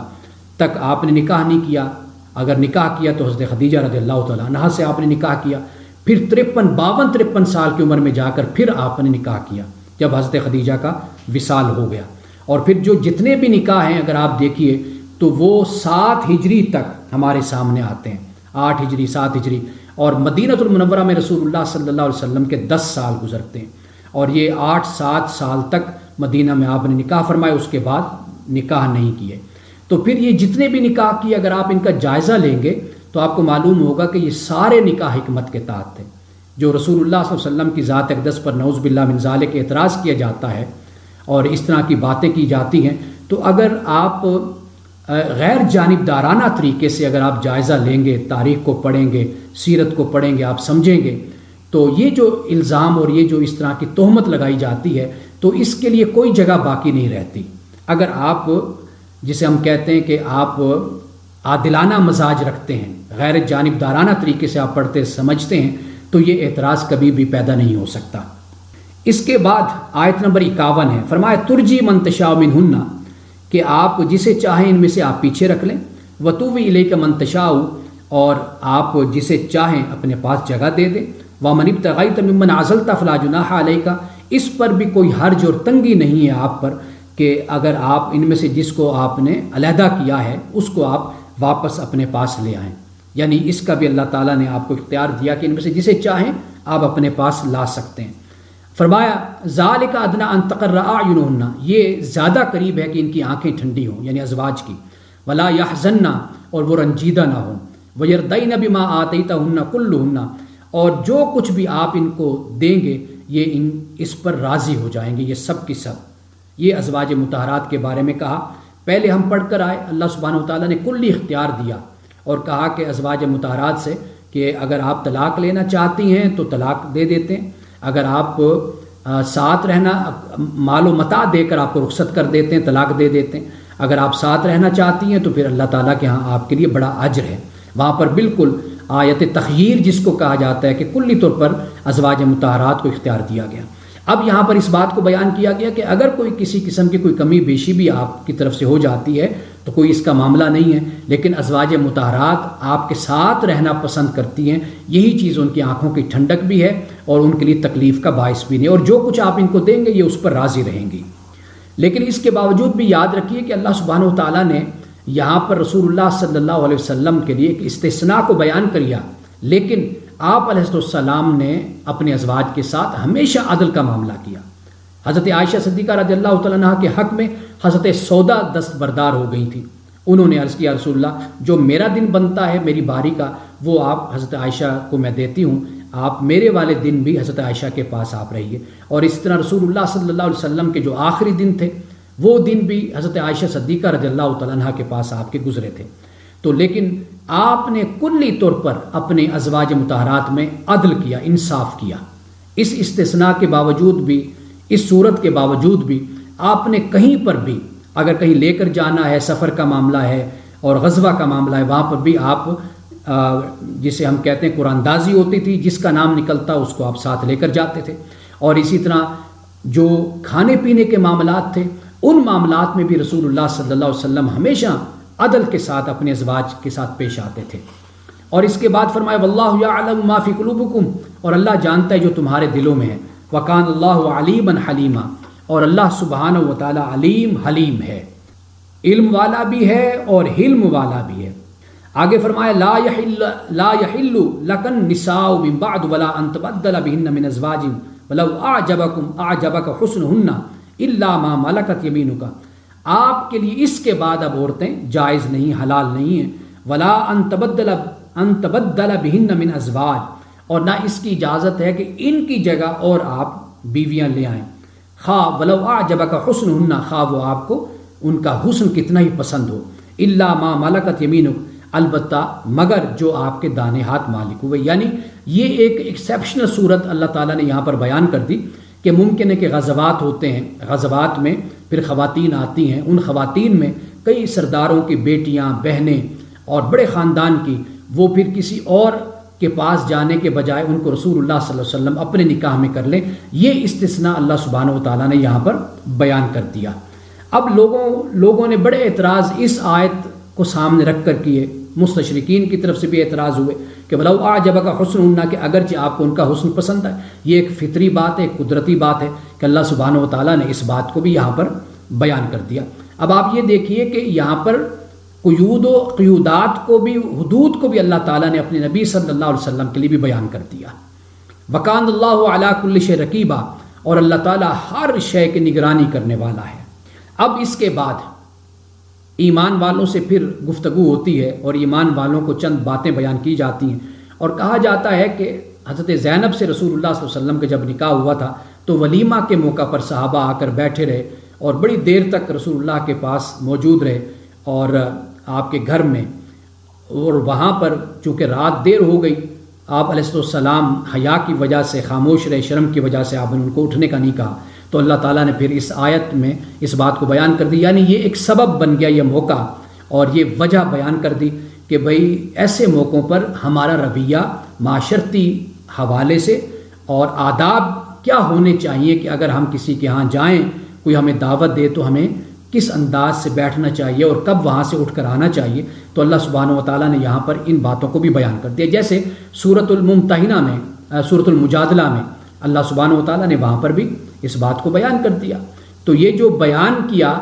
تک آپ نے نکاح نہیں کیا، اگر نکاح کیا تو حضرت خدیجہ رضی اللہ تعالیٰ عنہا سے آپ نے نکاح کیا، پھر 53 سال کی عمر میں جا کر پھر آپ نے نکاح کیا جب حضرت خدیجہ کا وصال ہو گیا۔ اور پھر جو جتنے بھی نکاح ہیں اگر آپ دیکھیے تو وہ 7 ہجری تک ہمارے سامنے آتے ہیں، 8 ہجری 7 ہجری، اور مدینہ المنورہ میں رسول اللہ صلی اللہ علیہ وسلم کے 10 سال گزرتے ہیں، اور یہ 8-7 سال تک مدینہ میں آپ نے نکاح فرمائے، اس کے بعد نکاح نہیں کیے۔ تو پھر یہ جتنے بھی نکاح کیے اگر آپ ان کا جائزہ لیں گے تو آپ کو معلوم ہوگا کہ یہ سارے نکاح حکمت کے تحت تھے، جو رسول اللہ صلی اللہ علیہ وسلم کی ذات اقدس پر نعوذ باللہ من ذالک اعتراض کیا جاتا ہے اور اس طرح کی باتیں کی جاتی ہیں، تو اگر آپ غیر جانبدارانہ طریقے سے اگر آپ جائزہ لیں گے، تاریخ کو پڑھیں گے، سیرت کو پڑھیں گے، آپ سمجھیں گے، تو یہ جو الزام اور یہ جو اس طرح کی تہمت لگائی جاتی ہے تو اس کے لیے کوئی جگہ باقی نہیں رہتی۔ اگر آپ جسے ہم کہتے ہیں کہ آپ عادلانہ مزاج رکھتے ہیں، غیر جانبدارانہ طریقے سے آپ پڑھتے سمجھتے ہیں، تو یہ اعتراض کبھی بھی پیدا نہیں ہو سکتا۔ اس کے بعد آیت نمبر 51 ہے، فرمایا ترجی من تشاء منہن، کہ آپ جسے چاہیں ان میں سے آپ پیچھے رکھ لیں، وتوی الیک من تشاء، اور آپ جسے چاہیں اپنے پاس جگہ دے دیں، ومن ابتغیت ممن عزلت فلا جناح علیک، اس پر بھی کوئی حرج اور تنگی نہیں ہے آپ پر کہ اگر آپ ان میں سے جس کو آپ نے علیحدہ کیا ہے اس کو آپ واپس اپنے پاس لے آئیں، یعنی اس کا بھی اللہ تعالیٰ نے آپ کو اختیار دیا کہ ان میں سے جسے چاہیں آپ اپنے پاس لا سکتے ہیں۔ فرمایا ذالک ادنی ان تقر اعینہن، یہ زیادہ قریب ہے کہ ان کی آنکھیں ٹھنڈی ہوں، یعنی ازواج کی، ولا یحزن، اور وہ رنجیدہ نہ ہوں، ویرضین بما آتیتہن کلہن، اور جو کچھ بھی آپ ان کو دیں گے یہ اس پر راضی ہو جائیں گے، یہ سب کی سب۔ یہ ازواج مطہرات کے بارے میں کہا، پہلے ہم پڑھ کر آئے، اللہ سبحانہ وتعالیٰ نے کلی اختیار دیا اور کہا کہ ازواج مطہرات سے کہ اگر آپ طلاق لینا چاہتی ہیں تو طلاق دے دیتے ہیں، اگر آپ ساتھ رہنا مال و متاع دے کر آپ کو رخصت کر دیتے ہیں، طلاق دے دیتے ہیں، اگر آپ ساتھ رہنا چاہتی ہیں تو پھر اللہ تعالیٰ کے ہاں آپ کے لیے بڑا اجر ہے۔ وہاں پر بالکل آیت تخییر جس کو کہا جاتا ہے کہ کلی طور پر ازواج مطہرات کو اختیار دیا گیا۔ اب یہاں پر اس بات کو بیان کیا گیا کہ اگر کوئی کسی قسم کی کوئی کمی بیشی بھی آپ کی طرف سے ہو جاتی ہے تو کوئی اس کا معاملہ نہیں ہے، لیکن ازواج مطہرات آپ کے ساتھ رہنا پسند کرتی ہیں، یہی چیز ان کی آنکھوں کی ٹھنڈک بھی ہے اور ان کے لیے تکلیف کا باعث بھی نہیں، اور جو کچھ آپ ان کو دیں گے یہ اس پر راضی رہیں گی۔ لیکن اس کے باوجود بھی یاد رکھیے کہ اللہ سبحانہ و تعالیٰ نے یہاں پر رسول اللہ صلی اللہ علیہ وسلم کے لیے ایک استثناء کو بیان کیا، لیکن آپ علیہ السلام نے اپنے ازواج کے ساتھ ہمیشہ عدل کا معاملہ کیا۔ حضرت عائشہ صدیقہ رضی اللہ تعالیٰ عنہا کے حق میں حضرت سودا دستبردار ہو گئی تھی، انہوں نے عرض کیا رسول اللہ جو میرا دن بنتا ہے میری باری کا وہ آپ حضرت عائشہ کو میں دیتی ہوں، آپ میرے والے دن بھی حضرت عائشہ کے پاس آپ رہیے۔ اور اس طرح رسول اللہ صلی اللہ علیہ وسلم کے جو آخری دن تھے وہ دن بھی حضرت عائشہ صدیقہ رضی اللہ تعالیٰ عنہا کے پاس آپ کے گزرے تھے۔ تو لیکن آپ نے کلی طور پر اپنے ازواج مطہرات میں عدل کیا، انصاف کیا، اس استثناء کے باوجود بھی، اس صورت کے باوجود بھی آپ نے کہیں پر بھی اگر کہیں لے کر جانا ہے، سفر کا معاملہ ہے اور غزوہ کا معاملہ ہے، وہاں پر بھی آپ جسے ہم کہتے ہیں قرآن اندازی ہوتی تھی، جس کا نام نکلتا اس کو آپ ساتھ لے کر جاتے تھے۔ اور اسی طرح جو کھانے پینے کے معاملات تھے ان معاملات میں بھی رسول اللہ صلی اللہ علیہ وسلم ہمیشہ عدل کے ساتھ اپنے ازواج کے ساتھ پیش آتے تھے۔ اور اس کے بعد فرمایا واللہ یعلم ما فی قلوبکم، اور اللہ جانتا ہے جو تمہارے دلوں میں ہے، وکان اللہ علیما حلیما، اور اللہ سبحانہ و تعالی علیم حلیم ہے، علم والا بھی ہے اور حلم والا بھی ہے۔ آگے فرمایا لا یحل لک النساء من بعد ولا ان تبدل بهن من ازواج ولو اعجبک حسنهن الا ما ملکت یمینک، آپ کے لیے اس کے بعد اب عورتیں جائز نہیں، حلال نہیں ہیں، ولا ان تبدل بهن من ازواج، اور نہ اس کی اجازت ہے کہ ان کی جگہ اور آپ بیویاں لے آئیں، خواہ ولو اعجبک حسنهن، خواہ وہ آپ کو ان کا حسن کتنا ہی پسند ہو، الا ما ملکت یمینک، البتہ مگر جو آپ کے دانے ہاتھ مالک ہوئے۔ یعنی یہ ایک ایکسیپشنل صورت اللہ تعالیٰ نے یہاں پر بیان کر دی کہ ممکن ہے کہ غزوات ہوتے ہیں، غزوات میں پھر خواتین آتی ہیں، ان خواتین میں کئی سرداروں کی بیٹیاں، بہنیں اور بڑے خاندان کی، وہ پھر کسی اور کے پاس جانے کے بجائے ان کو رسول اللہ صلی اللہ علیہ وسلم اپنے نکاح میں کر لیں، یہ استثناء اللہ سبحانہ و تعالیٰ نے یہاں پر بیان کر دیا۔ اب لوگوں نے بڑے اعتراض اس آیت کو سامنے رکھ کر کیے، مستشرقین کی طرف سے بھی اعتراض ہوئے کہ ولو اعجبک حسنهن، کہ اگرچہ آپ کو ان کا حسن پسند ہے، یہ ایک فطری بات ہے، ایک قدرتی بات ہے کہ اللہ سبحانہ و تعالیٰ نے اس بات کو بھی یہاں پر بیان کر دیا۔ اب آپ یہ دیکھیے کہ یہاں پر قیود و قیودات کو بھی، حدود کو بھی اللہ تعالیٰ نے اپنے نبی صلی اللہ علیہ وسلم کے لیے بھی بیان کر دیا۔ وکان اللہ علی کل شیء رقیبا، اور اللہ تعالیٰ ہر شے کی نگرانی کرنے والا ہے۔ اب اس کے بعد ایمان والوں سے پھر گفتگو ہوتی ہے اور ایمان والوں کو چند باتیں بیان کی جاتی ہیں اور کہا جاتا ہے کہ حضرت زینب سے رسول اللہ صلی اللہ علیہ وسلم کا جب نکاح ہوا تھا تو ولیمہ کے موقع پر صحابہ آ کر بیٹھے رہے اور بڑی دیر تک رسول اللہ کے پاس موجود رہے اور آپ کے گھر میں، اور وہاں پر چونکہ رات دیر ہو گئی، آپ علیہ السلام حیا کی وجہ سے خاموش رہے، شرم کی وجہ سے آپ نے ان کو اٹھنے کا نہیں کہا، تو اللہ تعالیٰ نے پھر اس آیت میں اس بات کو بیان کر دی، یعنی یہ ایک سبب بن گیا یہ موقع، اور یہ وجہ بیان کر دی کہ بھئی ایسے موقعوں پر ہمارا رویہ معاشرتی حوالے سے اور آداب کیا ہونے چاہیے کہ اگر ہم کسی کے ہاں جائیں، کوئی ہمیں دعوت دے تو ہمیں کس انداز سے بیٹھنا چاہیے اور کب وہاں سے اٹھ کر آنا چاہیے۔ تو اللہ سبحانہ و تعالیٰ نے یہاں پر ان باتوں کو بھی بیان کر دیا، جیسے سورۃ الممتحنہ میں، سورۃ المجادلہ میں اللہ سبحانہ و تعالیٰ نے وہاں پر بھی اس بات کو بیان کر دیا۔ تو یہ جو بیان کیا،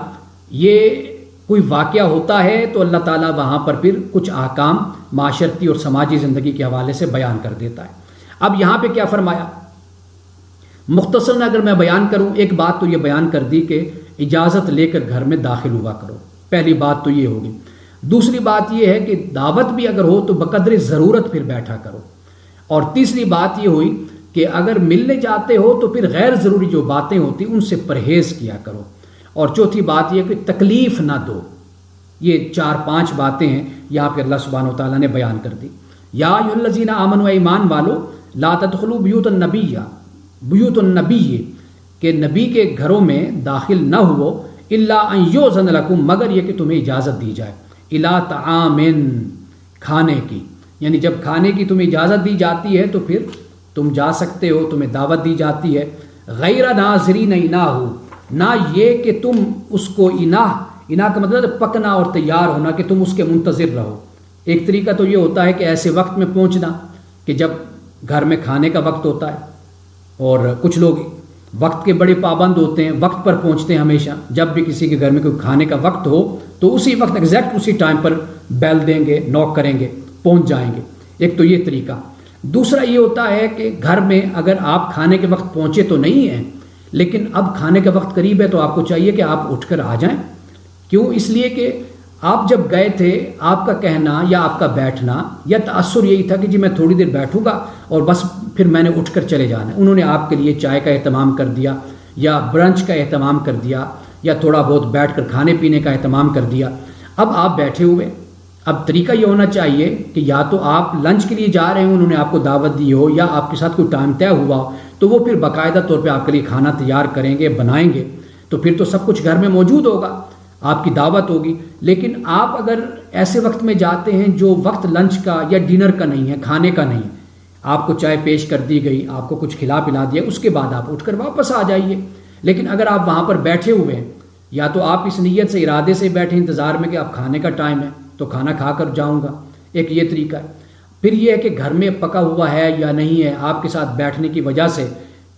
یہ کوئی واقعہ ہوتا ہے تو اللہ تعالیٰ وہاں پر پھر کچھ احکام معاشرتی اور سماجی زندگی کے حوالے سے بیان کر دیتا ہے۔ اب یہاں پہ کیا فرمایا، مختصراً اگر میں بیان کروں، ایک بات تو یہ بیان کر دی کہ اجازت لے کر گھر میں داخل ہوا کرو، پہلی بات تو یہ ہوگی۔ دوسری بات یہ ہے کہ دعوت بھی اگر ہو تو بقدر ضرورت پھر بیٹھا کرو، اور تیسری بات یہ ہوئی کہ اگر ملنے جاتے ہو تو پھر غیر ضروری جو باتیں ہوتی ان سے پرہیز کیا کرو، اور چوتھی بات یہ کہ تکلیف نہ دو۔ یہ 4-5 باتیں ہیں یہاں پہ اللہ سبحانہ و تعالیٰ نے بیان کر دی۔ یا ایھا الذین آمنوا، ایمان والو، لا تدخلوا بیوت النبی، کہ نبی کے گھروں میں داخل نہ ہو، الا ان یؤذن لکم، مگر یہ کہ تمہیں اجازت دی جائے، الی طعام، کھانے کی، یعنی جب کھانے کی تمہیں اجازت دی جاتی ہے تو پھر تم جا سکتے ہو، تمہیں دعوت دی جاتی ہے، غیر ناظرین اناہ، نہ یہ کہ تم اس کو اناہ کا مطلب ہے پکنا اور تیار ہونا، کہ تم اس کے منتظر رہو۔ ایک طریقہ تو یہ ہوتا ہے کہ ایسے وقت میں پہنچنا کہ جب گھر میں کھانے کا وقت ہوتا ہے، اور کچھ لوگ وقت کے بڑے پابند ہوتے ہیں، وقت پر پہنچتے ہیں ہمیشہ، جب بھی کسی کے گھر میں کوئی کھانے کا وقت ہو تو اسی وقت ایگزیکٹ اسی ٹائم پر بیل دیں گے، نوک کریں گے، پہنچ جائیں گے۔ ایک تو یہ طریقہ۔ دوسرا یہ ہوتا ہے کہ گھر میں اگر آپ کھانے کے وقت پہنچے تو نہیں ہیں، لیکن اب کھانے کا وقت قریب ہے تو آپ کو چاہیے کہ آپ اٹھ کر آ جائیں۔ کیوں؟ اس لیے کہ آپ جب گئے تھے، آپ کا کہنا یا آپ کا بیٹھنا یا تأثر یہی تھا کہ جی میں تھوڑی دیر بیٹھوں گا اور بس پھر میں نے اٹھ کر چلے جانا ہے۔ انہوں نے آپ کے لیے چائے کا اہتمام کر دیا یا برنچ کا اہتمام کر دیا یا تھوڑا بہت بیٹھ کر کھانے پینے کا اہتمام کر دیا۔ اب آپ بیٹھے ہوئے، اب طریقہ یہ ہونا چاہیے کہ یا تو آپ لنچ کے لیے جا رہے ہوں، انہوں نے آپ کو دعوت دی ہو، یا آپ کے ساتھ کوئی ٹائم طے ہوا ہو تو وہ پھر باقاعدہ طور پہ آپ کے لیے کھانا تیار کریں گے، بنائیں گے، تو پھر تو سب کچھ گھر میں موجود ہوگا، آپ کی دعوت ہوگی۔ لیکن آپ اگر ایسے وقت میں جاتے ہیں جو وقت لنچ کا یا ڈنر کا نہیں ہے، کھانے کا نہیں، آپ کو چائے پیش کر دی گئی، آپ کو کچھ کھلا پلا دیا، اس کے بعد آپ اٹھ کر واپس آ جائیے۔ لیکن اگر آپ وہاں پر بیٹھے ہوئے ہیں، یا تو آپ اس نیت سے، ارادے سے بیٹھے انتظار میں کہ اب کھانے کا ٹائم ہے تو کھانا کھا کر جاؤں گا، ایک یہ طریقہ ہے۔ پھر یہ ہے کہ گھر میں پکا ہوا ہے یا نہیں ہے، آپ کے ساتھ بیٹھنے کی وجہ سے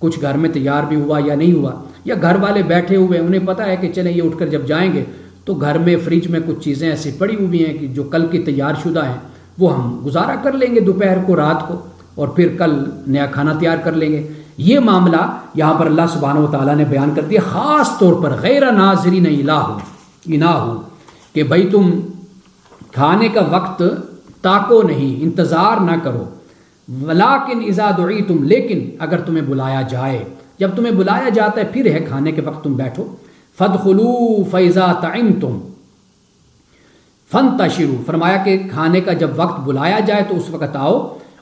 کچھ گھر میں تیار بھی ہوا یا نہیں ہوا، یا گھر والے بیٹھے ہوئے انہیں پتہ ہے کہ چلیں یہ اٹھ کر جب جائیں گے تو گھر میں فریج میں کچھ چیزیں ایسی پڑی ہوئی ہیں کہ جو کل کی تیار شدہ ہیں، وہ ہم گزارا کر لیں گے دوپہر کو، رات کو، اور پھر کل نیا کھانا تیار کر لیں گے۔ یہ معاملہ یہاں پر اللہ سبحانہ و تعالیٰ نے بیان کر دیا، خاص طور پر غیر ناظرین اناہ، کہ بھائی تم کھانے کا وقت تاکو نہیں، انتظار نہ کرو، ولیکن اذا دعیتم، لیکن اگر تمہیں بلایا جائے، جب تمہیں بلایا جاتا ہے پھر ہے کھانے کے وقت تم بیٹھو، فادخلوا فاذا طعمتم فانتشروا، فرمایا کہ کھانے کا جب وقت بلایا جائے تو اس وقت آؤ،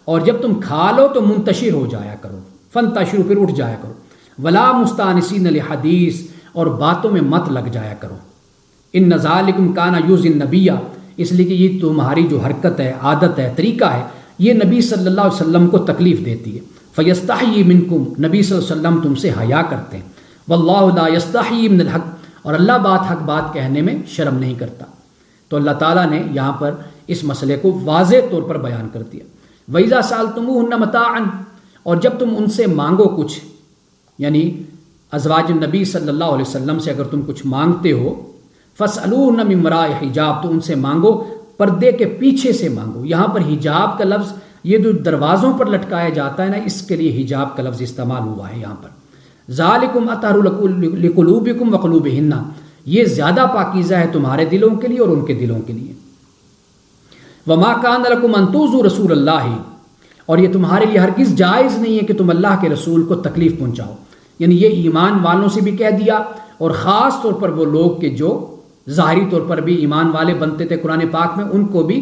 اور جب تم کھا لو تو منتشر ہو جایا کرو، فانتشروا پھر اٹھ جایا کرو، ولا مستانسین لحدیث، اور باتوں میں مت لگ جایا کرو، ان ذالکم کان یؤذی النبی، اس لیے کہ یہ تمہاری جو حرکت ہے، عادت ہے، طریقہ ہے، یہ نبی صلی اللہ علیہ وسلم کو تکلیف دیتی ہے، فیستحیی منکم، نبی صلی اللہ علیہ وسلم تم سے حیا کرتے ہیں، واللہ لا یستحیی من الحق، اور اللہ حق بات کہنے میں شرم نہیں کرتا۔ تو اللہ تعالیٰ نے یہاں پر اس مسئلے کو واضح طور پر بیان کر دیا۔ وَإِذَا سَأَلْتُمُوهُنَّ مَتَاعًا، اور جب تم ان سے مانگو کچھ، یعنی ازواج النبی صلی اللہ علیہ وسلم سے اگر تم کچھ مانگتے ہو، فَاسْأَلُوهُنَّ مِن وَرَاءِ حجاب، تو ان سے مانگو پردے کے پیچھے سے مانگو۔ یہاں پر حجاب کا لفظ یہ جو دروازوں پر لٹکایا جاتا ہے نا، اس کے لیے حجاب کا لفظ استعمال ہوا ہے یہاں پر۔ ذالکم اطہر لقلوبکم وقلوبہن، یہ زیادہ پاکیزہ ہے تمہارے دلوں کے لیے اور ان کے دلوں کے لیے۔ وما کان لکم ان تؤذوا رسول اللہ، اور یہ تمہارے لیے ہرگز جائز نہیں ہے کہ تم اللہ کے رسول کو تکلیف پہنچاؤ. یعنی یہ ایمان والوں سے بھی کہہ دیا، اور خاص طور پر وہ لوگ کہ جو ظاہری طور پر بھی ایمان والے بنتے تھے قرآن پاک میں، ان کو بھی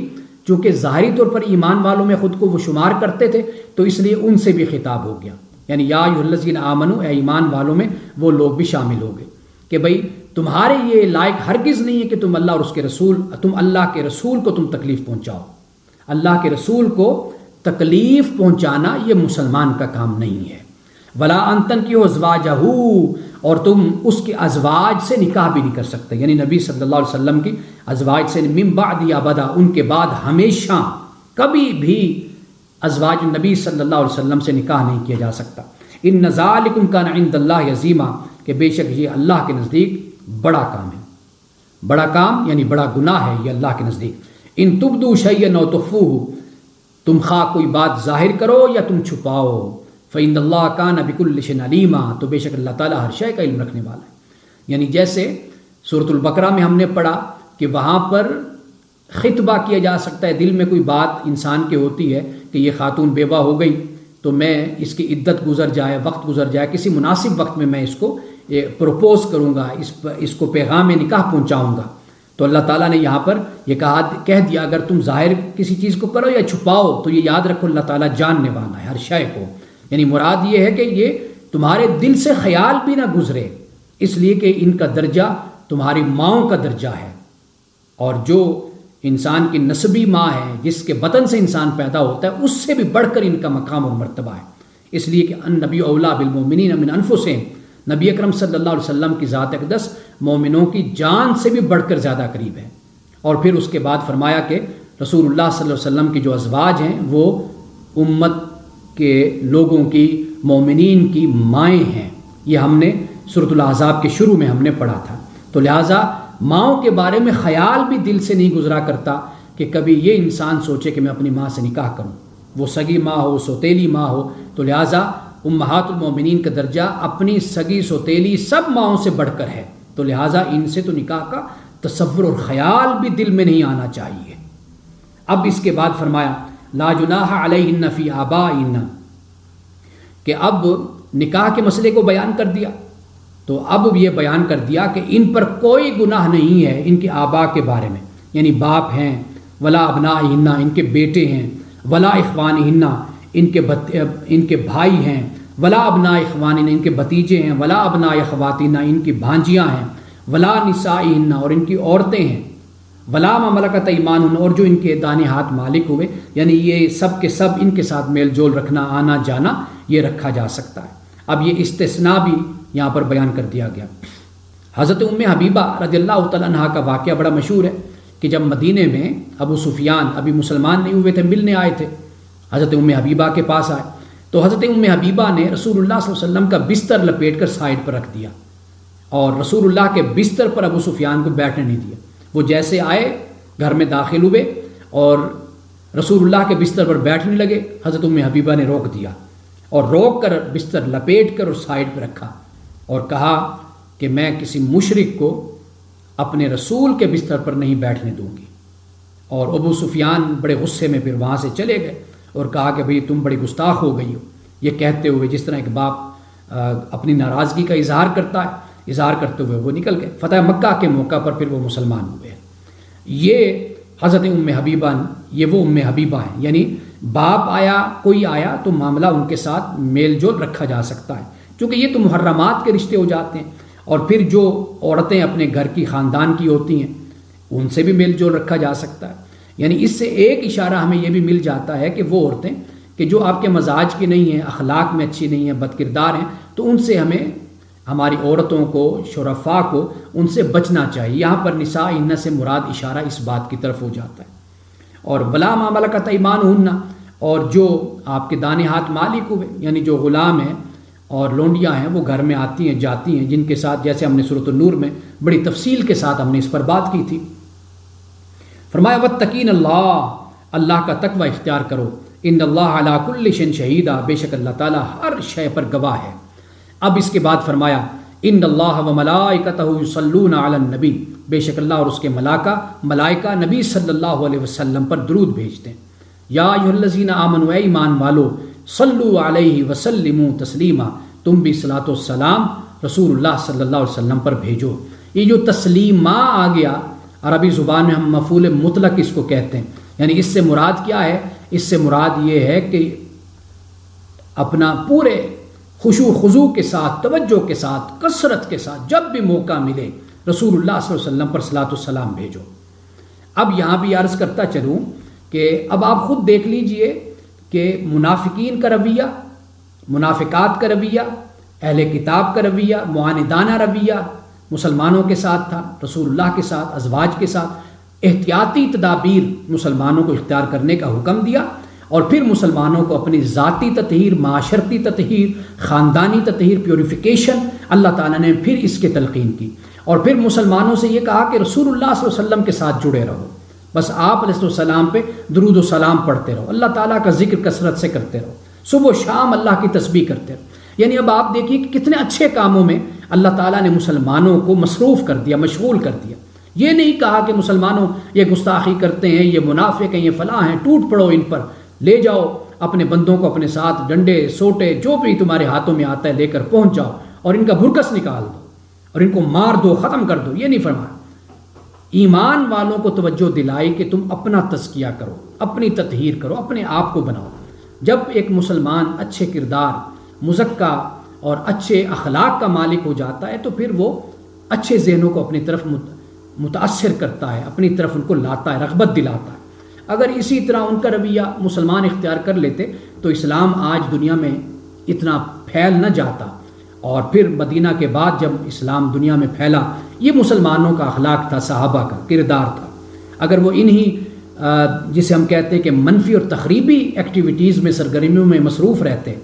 چونکہ ظاہری طور پر ایمان والوں میں خود کو وہ شمار کرتے تھے تو اس لیے ان سے بھی خطاب ہو گیا. یعنی یا ایھا الذین آمنوا، اے ایمان والوں میں وہ لوگ بھی شامل ہو گئے کہ بھئی تمہارے یہ لائق ہرگز نہیں ہے کہ تم اللہ اور اس کے رسول، تم اللہ کے رسول کو تم تکلیف پہنچاؤ. اللہ کے رسول کو تکلیف پہنچانا یہ مسلمان کا کام نہیں ہے. ولا ان تنکحوا ازواجہ، اور تم اس کے ازواج سے نکاح بھی نہیں کر سکتے. یعنی نبی صلی اللہ علیہ وسلم کی ازواج سے من بعد ابدا، ان کے بعد ہمیشہ کبھی بھی ازواج النبی صلی اللہ علیہ وسلم سے نکاح نہیں کیا جا سکتا. ان ذالکم کان عند اللہ عظیما، کہ بے شک یہ اللہ کے نزدیک بڑا کام ہے. بڑا کام یعنی بڑا گناہ ہے یہ اللہ کے نزدیک. ان تبدوا شیئا او تخفوہ، تم خواہ کوئی بات ظاہر کرو یا تم چھپاؤ. فإن اللہ کان بکل شیء علیما، تو بے شک اللہ تعالیٰ ہر شے کا علم رکھنے والا ہے. یعنی جیسے سورۃ البقرہ میں ہم نے پڑھا کہ وہاں پر خطبہ کیا جا سکتا ہے، دل میں کوئی بات انسان کے ہوتی ہے کہ یہ خاتون بیوہ ہو گئی تو میں اس کی عدت گزر جائے، وقت گزر جائے، کسی مناسب وقت میں اس کو پروپوز کروں گا، اس کو پیغام نکاح پہنچاؤں گا. تو اللہ تعالیٰ نے یہاں پر یہ کہہ دیا اگر تم ظاہر کسی چیز کو کرو یا چھپاؤ تو یہ یاد رکھو اللہ تعالیٰ جاننے والا ہے ہر شے کو. یعنی مراد یہ ہے کہ یہ تمہارے دل سے خیال بھی نہ گزرے، اس لیے کہ ان کا درجہ تمہاری ماؤں کا درجہ ہے، اور جو انسان کی نسبی ماں ہے جس کے بطن سے انسان پیدا ہوتا ہے اس سے بھی بڑھ کر ان کا مقام اور مرتبہ ہے. اس لیے کہ النبی اولا بالمؤمنین من انفسہم، نبی اکرم صلی اللہ علیہ وسلم کی ذات اقدس مومنوں کی جان سے بھی بڑھ کر زیادہ قریب ہے. اور پھر اس کے بعد فرمایا کہ رسول اللہ صلی اللہ علیہ وسلم کی جو ازواج ہیں وہ امت کے لوگوں کی، مومنین کی مائیں ہیں. یہ ہم نے سورۃ الاحزاب کے شروع میں ہم نے پڑھا تھا. تو لہٰذا ماؤں کے بارے میں خیال بھی دل سے نہیں گزرا کرتا کہ کبھی یہ انسان سوچے کہ میں اپنی ماں سے نکاح کروں، وہ سگی ماں ہو، سوتیلی ماں ہو. تو لہٰذا امہات المومنین کا درجہ اپنی سگی سوتیلی سب ماؤں سے بڑھ کر ہے. تو لہٰذا ان سے تو نکاح کا تصور اور خیال بھی دل میں نہیں آنا چاہیے. اب اس کے بعد فرمایا لا جناح علیہن فی آبائہن، کہ اب نکاح کے مسئلے کو بیان کر دیا تو اب یہ بیان کر دیا کہ ان پر کوئی گناہ نہیں ہے ان کے آبا کے بارے میں، یعنی باپ ہیں، ولا ابنائہن ان کے بیٹے ہیں، ولا اخوانہن ان کے بھائی ہیں، ولا ابناء اخوانہن ان کے بھتیجے ہیں، ولا ابناء اخواتہن ان کی بھانجیاں ہیں، ولا نسائہن اور ان کی عورتیں ہیں، ولا ما ملکت ایمانہن اور جو ان کے دانے ہاتھ مالک ہوئے. یعنی یہ سب کے سب ان کے ساتھ میل جول رکھنا، آنا جانا یہ رکھا جا سکتا ہے. اب یہ استثناء بھی یہاں پر بیان کر دیا گیا. حضرت ام حبیبہ رضی اللہ تعالیٰ عنہا کا واقعہ بڑا مشہور ہے کہ جب مدینے میں ابو سفیان ابھی مسلمان نہیں ہوئے تھے، ملنے آئے تھے، حضرت ام حبیبہ کے پاس آئے تو حضرت ام حبیبہ نے رسول اللہ صلی اللہ علیہ وسلم کا بستر لپیٹ کر سائڈ پر رکھ دیا اور رسول اللہ کے بستر پر ابو سفیان کو بیٹھنے نہیں دیا. وہ جیسے آئے گھر میں داخل ہوئے اور رسول اللہ کے بستر پر بیٹھنے لگے، حضرت ام حبیبہ نے روک دیا اور روک کر بستر لپیٹ کر اور سائڈ پہ رکھا اور کہا کہ میں کسی مشرک کو اپنے رسول کے بستر پر نہیں بیٹھنے دوں گی. اور ابو سفیان بڑے غصے میں پھر وہاں سے چلے گئے اور کہا کہ بھئی تم بڑی گستاخ ہو گئی ہو. یہ کہتے ہوئے جس طرح ایک باپ اپنی ناراضگی کا اظہار کرتا ہے، اظہار کرتے ہوئے وہ نکل گئے. فتح مکہ کے موقع پر پھر وہ مسلمان ہوئے. یہ حضرت ام حبیبہ، یہ وہ ام حبیبہ ہیں. یعنی باپ آیا، کوئی آیا تو معاملہ ان کے ساتھ میل جول رکھا جا سکتا ہے، چونکہ یہ تو محرمات کے رشتے ہو جاتے ہیں. اور پھر جو عورتیں اپنے گھر کی خاندان کی ہوتی ہیں ان سے بھی میل جول رکھا جا سکتا ہے. یعنی اس سے ایک اشارہ ہمیں یہ بھی مل جاتا ہے کہ وہ عورتیں کہ جو آپ کے مزاج کی نہیں ہیں، اخلاق میں اچھی نہیں ہیں، بد کردار ہیں، تو ان سے ہمیں، ہماری عورتوں کو، شرفاء کو ان سے بچنا چاہیے. یہاں پر نساء ان سے مراد اشارہ اس بات کی طرف ہو جاتا ہے. اور ولا ما ملکت ایمانہن، اور جو آپ کے دانے ہاتھ مالک ہوئے، یعنی جو غلام ہیں اور لونڈیاں ہیں وہ گھر میں آتی ہیں جاتی ہیں، جن کے ساتھ جیسے ہم نے سورۃ النور میں بڑی تفصیل کے ساتھ ہم نے اس پر بات کی تھی. فرمایا واتقین اللہ، اللہ کا تقوی اختیار کرو. ان اللہ علی کل شیء شہید، بے شک اللہ تعالیٰ ہر شے پر گواہ ہے. اب اس کے بعد فرمایا ان اللہ و ملائکتہ یصلون علی النبی، بے شک اللہ اور اس کے ملائکہ نبی صلی اللہ علیہ وسلم پر درود بھیجتے ہیں. یا ایھا الذین آمنوا، اے ایمان والو، صلو علیہ وسلموا تسلیما، تم بھی صلاۃ و سلام رسول اللہ صلی اللہ علیہ وسلم پر بھیجو۔ یہ جو تسلیما آ گیا، عربی زبان میں ہم مفعول مطلق اس کو کہتے ہیں، یعنی اس سے مراد کیا ہے؟ اس سے مراد یہ ہے کہ اپنا پورے خشوع خضوع کے ساتھ، توجہ کے ساتھ، کثرت کے ساتھ جب بھی موقع ملے رسول اللہ صلی اللہ علیہ وسلم پر صلاۃ و سلام بھیجو۔ اب یہاں بھی عرض کرتا چلوں کہ اب آپ خود دیکھ لیجئے کہ منافقین کا رویہ، منافقات کا رویہ، اہل کتاب کا رویہ، معاندانہ رویہ مسلمانوں کے ساتھ تھا، رسول اللہ کے ساتھ، ازواج کے ساتھ احتیاطی تدابیر مسلمانوں کو اختیار کرنے کا حکم دیا، اور پھر مسلمانوں کو اپنی ذاتی تطہیر، معاشرتی تطہیر، خاندانی تطہیر، پیوریفیکیشن اللہ تعالیٰ نے پھر اس کے تلقین کی، اور پھر مسلمانوں سے یہ کہا کہ رسول اللہ صلی اللہ علیہ وسلم کے ساتھ جڑے رہو، بس آپ علیہ السلام پہ درود و سلام پڑھتے رہو، اللہ تعالیٰ کا ذکر کثرت سے کرتے رہو، صبح و شام اللہ کی تسبیح کرتے رہو۔ یعنی اب آپ دیکھیے کہ کتنے اچھے کاموں میں اللہ تعالیٰ نے مسلمانوں کو مصروف کر دیا، مشغول کر دیا۔ یہ نہیں کہا کہ مسلمانوں یہ گستاخی کرتے ہیں، یہ منافق ہیں، یہ فلاں ہیں، ٹوٹ پڑو ان پر، لے جاؤ اپنے بندوں کو اپنے ساتھ، ڈنڈے سوٹے جو بھی تمہارے ہاتھوں میں آتا ہے لے کر پہنچ جاؤ اور ان کا بھرکس نکال دو اور ان کو مار دو، ختم کر دو۔ یہ نہیں فرمایا۔ ایمان والوں کو توجہ دلائی کہ تم اپنا تزکیہ کرو، اپنی تطہیر کرو، اپنے آپ کو بناؤ۔ جب ایک مسلمان اچھے کردار، مزکہ اور اچھے اخلاق کا مالک ہو جاتا ہے تو پھر وہ اچھے ذہنوں کو اپنی طرف متاثر کرتا ہے، اپنی طرف ان کو لاتا ہے، رغبت دلاتا ہے۔ اگر اسی طرح ان کا رویہ مسلمان اختیار کر لیتے تو اسلام آج دنیا میں اتنا پھیل نہ جاتا، اور پھر مدینہ کے بعد جب اسلام دنیا میں پھیلا، یہ مسلمانوں کا اخلاق تھا، صحابہ کا کردار تھا۔ اگر وہ انہی جسے ہم کہتے ہیں کہ منفی اور تخریبی ایکٹیویٹیز میں، سرگرمیوں میں مصروف رہتے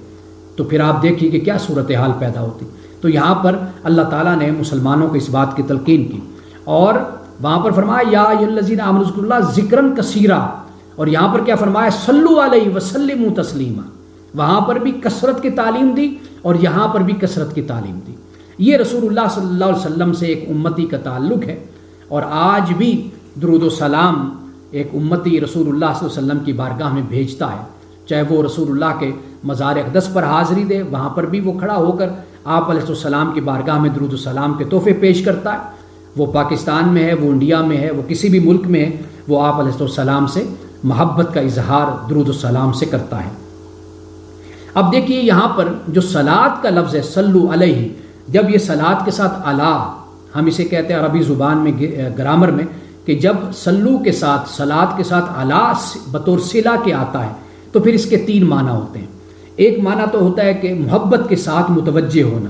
تو پھر آپ دیکھیے کہ کیا صورتحال پیدا ہوتی۔ تو یہاں پر اللہ تعالیٰ نے مسلمانوں کو اس بات کی تلقین کی، اور وہاں پر فرمایا یا ایھا الذین آمنوا اذکروا اللہ ذکرا کثیرا، اور یہاں پر کیا فرمایا؟ صلو علیہ وسلموا تسلیما۔ وہاں پر بھی کثرت کی تعلیم دی اور یہاں پر بھی کثرت کی تعلیم دی۔ یہ رسول اللہ صلی اللہ علیہ وسلم سے ایک امتی کا تعلق ہے، اور آج بھی درود و سلام ایک امتی رسول اللہ صلی اللہ علیہ وسلم کی بارگاہ میں بھیجتا ہے، چاہے وہ رسول اللہ کے مزار اقدس پر حاضری دے، وہاں پر بھی وہ کھڑا ہو کر آپ علیہ السلام کی بارگاہ میں درود و سلام کے تحفے پیش کرتا ہے۔ وہ پاکستان میں ہے، وہ انڈیا میں ہے، وہ کسی بھی ملک میں ہے، وہ آپ علیہ السلام سے محبت کا اظہار درود و سلام سے کرتا ہے۔ اب دیکھیے یہاں پر جو صلاۃ کا لفظ ہے، صلو علیہ، جب یہ صلاۃ کے ساتھ علی، ہم اسے کہتے ہیں عربی زبان میں گرامر میں کہ جب صلو کے ساتھ، صلاۃ کے ساتھ علی بطور صلہ کے آتا ہے تو پھر اس کے تین معنی ہوتے ہیں۔ ایک معنی تو ہوتا ہے کہ محبت کے ساتھ متوجہ ہونا،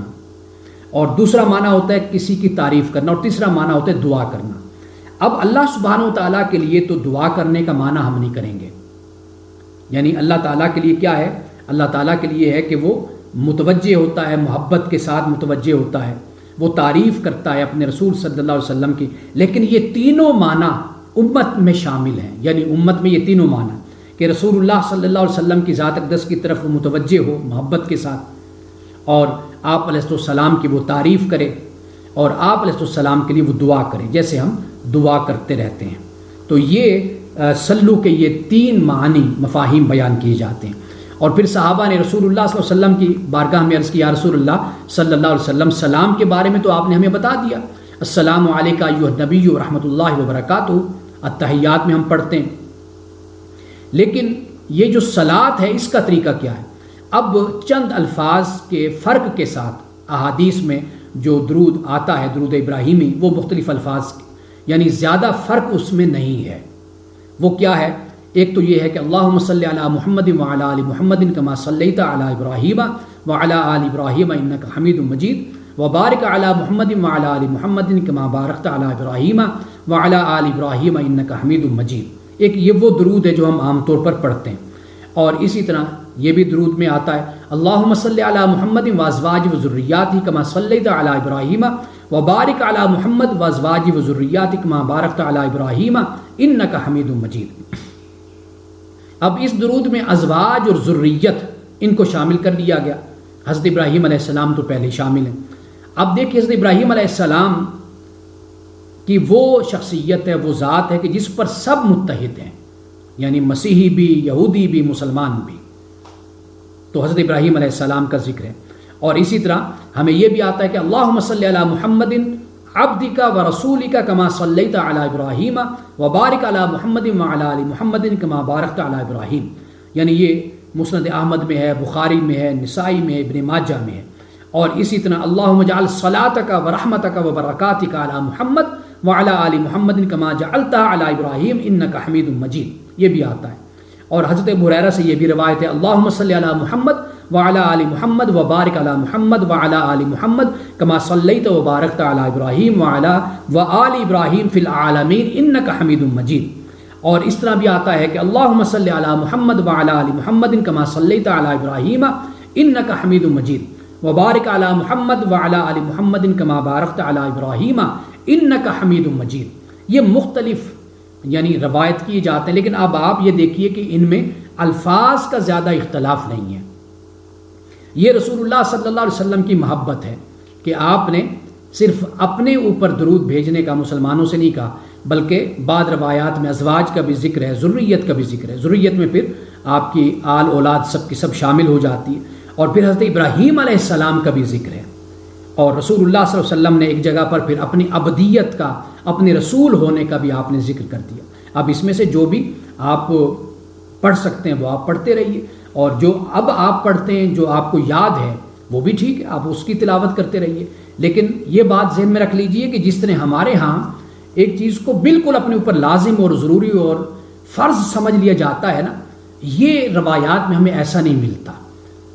اور دوسرا معنی ہوتا ہے کسی کی تعریف کرنا، اور تیسرا معنی ہوتا ہے دعا کرنا۔ اب اللہ سبحانہ و تعالیٰ کے لیے تو دعا کرنے کا معنی ہم نہیں کریں گے، یعنی اللہ تعالیٰ کے لیے کیا ہے؟ اللہ تعالیٰ کے لیے ہے کہ وہ متوجہ ہوتا ہے، محبت کے ساتھ متوجہ ہوتا ہے، وہ تعریف کرتا ہے اپنے رسول صلی اللہ علیہ وسلم کی۔ لیکن یہ تینوں معنی امت میں شامل ہیں، یعنی امت میں یہ تینوں معنی کہ رسول اللہ صلی اللہ علیہ وسلم کی ذات اقدس کی طرف وہ متوجہ ہو محبت کے ساتھ، اور آپ علیہ السلام کی وہ تعریف کرے، اور آپ علیہ السلام کے لیے وہ دعا کرے جیسے ہم دعا کرتے رہتے ہیں۔ تو یہ صلو کے یہ تین معنی مفاہیم بیان کیے جاتے ہیں۔ اور پھر صحابہ نے رسول اللہ صلی اللہ علیہ وسلم کی بارگاہ میں عرض کیا، یا رسول اللہ صلی اللہ علیہ وسلم، سلام کے بارے میں تو آپ نے ہمیں بتا دیا، السلام علیکہ ایھا النبی ورحمۃ اللہ وبرکاتہ، التحیات میں ہم پڑھتے ہیں، لیکن یہ جو صلاۃ ہے اس کا طریقہ کیا ہے؟ اب چند الفاظ کے فرق کے ساتھ احادیث میں جو درود آتا ہے، درود ابراہیمی، وہ مختلف الفاظ یعنی زیادہ فرق اس میں نہیں ہے۔ وہ کیا ہے؟ ایک تو یہ ہے کہ اللہم صلی علی محمد وعلی آل محمد کما صلیت علی ابراہیم وعلی آل ابراہیم انک حمید مجید وبارک علی محمد وعلی آل محمد کما بارکت علی ابراہیم وعلی آل ابراہیم انک حمید مجید۔ ایک یہ وہ درود ہے جو ہم عام طور پر پڑھتے ہیں، اور اسی طرح یہ بھی درود میں آتا ہے اللہم صلی علی محمد وازواج وذریاتہ کما صلیت علی ابراہیم وبارک علی محمد وازواج وذریاتہ کما بارکت علی ابراہیم انک حمید مجید۔ اب اس درود میں ازواج اور ذریت ان کو شامل کر لیا گیا، حضرت ابراہیم علیہ السلام تو پہلے شامل ہیں۔ اب دیکھیں حضرت ابراہیم علیہ السلام کی وہ شخصیت ہے، وہ ذات ہے کہ جس پر سب متحد ہیں، یعنی مسیحی بھی، یہودی بھی، مسلمان بھی، تو حضرت ابراہیم علیہ السلام کا ذکر ہے۔ اور اسی طرح ہمیں یہ بھی آتا ہے کہ اللہم صلی علی محمد عبدک و رسولک کما صلیت علی ابراہیم وبارک علی محمد وعلی آل محمد کما بارکت علی ابراہیم، یعنی یہ مسند احمد میں ہے، بخاری میں ہے، نسائی میں ہے، ابن ماجہ میں ہے۔ اور اسی طرح اللہم اجعل صلاتک و رحمتک و برکاتک علی محمد وعلی آل محمد کما جعلتها علی ابراہیم انک حمید مجید، یہ بھی آتا ہے۔ اور حضرت ابو ہریرہ سے یہ بھی روایت ہے اللہم صلی علی محمد وعلی آل محمد وبارک علی محمد وعلی آل محمد کما صلیت وبارکت علی ابراہیم وآل ابراہیم فی العالمین انک حمید مجید۔ اور اس طرح بھی آتا ہے کہ اللہم صلی علی محمد وعلی آل محمد کما صلیت علی ابراہیم انک حمید مجید وبارک علی محمد وعلی آل محمد کما بارکت علی ابراہیم انک حمید مجید۔ یہ مختلف یعنی روایت کیے جاتے ہیں، لیکن اب آپ یہ دیکھیے کہ ان میں الفاظ کا زیادہ اختلاف نہیں ہے۔ یہ رسول اللہ صلی اللہ علیہ وسلم کی محبت ہے کہ آپ نے صرف اپنے اوپر درود بھیجنے کا مسلمانوں سے نہیں کہا، بلکہ بعض روایات میں ازواج کا بھی ذکر ہے، ذریت کا بھی ذکر ہے۔ ذریت میں پھر آپ کی آل اولاد سب کی سب شامل ہو جاتی ہے، اور پھر حضرت ابراہیم علیہ السلام کا بھی ذکر ہے۔ اور رسول اللہ صلی اللہ علیہ وسلم نے ایک جگہ پر پھر اپنی عبدیت کا، اپنے رسول ہونے کا بھی آپ نے ذکر کر دیا۔ اب اس میں سے جو بھی آپ پڑھ سکتے ہیں وہ آپ پڑھتے رہیے، اور جو اب آپ پڑھتے ہیں جو آپ کو یاد ہے وہ بھی ٹھیک ہے، آپ اس کی تلاوت کرتے رہیے۔ لیکن یہ بات ذہن میں رکھ لیجئے کہ جس طرح ہمارے ہاں ایک چیز کو بالکل اپنے اوپر لازم اور ضروری اور فرض سمجھ لیا جاتا ہے نا، یہ روایات میں ہمیں ایسا نہیں ملتا۔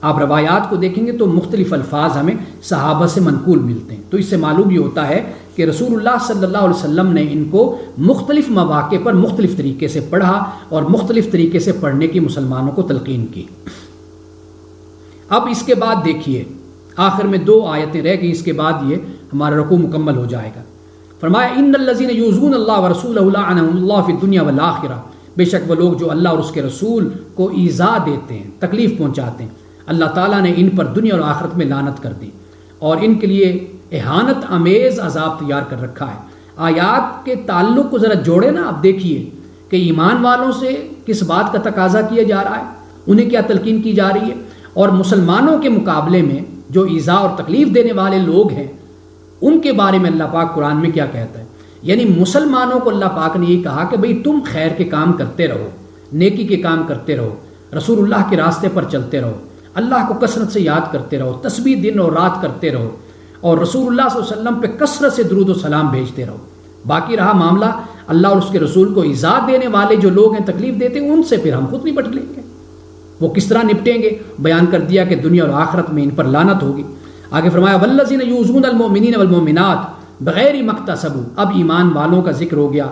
آپ روایات کو دیکھیں گے تو مختلف الفاظ ہمیں صحابہ سے منقول ملتے ہیں، تو اس سے معلوم یہ ہوتا ہے کہ رسول اللہ صلی اللہ علیہ وسلم نے ان کو مختلف مواقع پر مختلف طریقے سے پڑھا اور مختلف طریقے سے پڑھنے کی مسلمانوں کو تلقین کی۔ اب اس کے بعد دیکھیے آخر میں 2 آیتیں رہ گئی، اس کے بعد یہ ہمارا رکوع مکمل ہو جائے گا۔ فرمایا ان الذین یؤذون اللہ ورسولہ لعنہم اللہ فی الدنیا والآخرہ، بے شک وہ لوگ جو اللہ اور اس کے رسول کو ایذا دیتے ہیں، تکلیف پہنچاتے ہیں، اللہ تعالیٰ نے ان پر دنیا اور آخرت میں لعنت کر دی اور ان کے لیے اہانت آمیز عذاب تیار کر رکھا ہے۔ آیات کے تعلق کو ذرا جوڑے نا، آپ دیکھیے کہ ایمان والوں سے کس بات کا تقاضا کیا جا رہا ہے، انہیں کیا تلقین کی جا رہی ہے، اور مسلمانوں کے مقابلے میں جو ایذا اور تکلیف دینے والے لوگ ہیں ان کے بارے میں اللہ پاک قرآن میں کیا کہتا ہے۔ یعنی مسلمانوں کو اللہ پاک نے یہ کہا کہ بھئی تم خیر کے کام کرتے رہو، نیکی کے کام کرتے رہو، رسول اللہ کے راستے پر چلتے رہو، اللہ کو کثرت سے یاد کرتے رہو، تسبیح دن اور رات کرتے رہو، اور رسول اللہ صلی اللہ علیہ وسلم پہ کثرت سے درود و سلام بھیجتے رہو۔ باقی رہا معاملہ اللہ اور اس کے رسول کو ایذا دینے والے جو لوگ ہیں، تکلیف دیتے ہیں، ان سے پھر ہم خود نپٹ لیں گے۔ وہ کس طرح نپٹیں گے بیان کر دیا کہ دنیا اور آخرت میں ان پر لعنت ہوگی۔ آگے فرمایا والذین یؤذون المؤمنین والمؤمنات بغیر ما اکتسبوا، اب ایمان والوں کا ذکر ہو گیا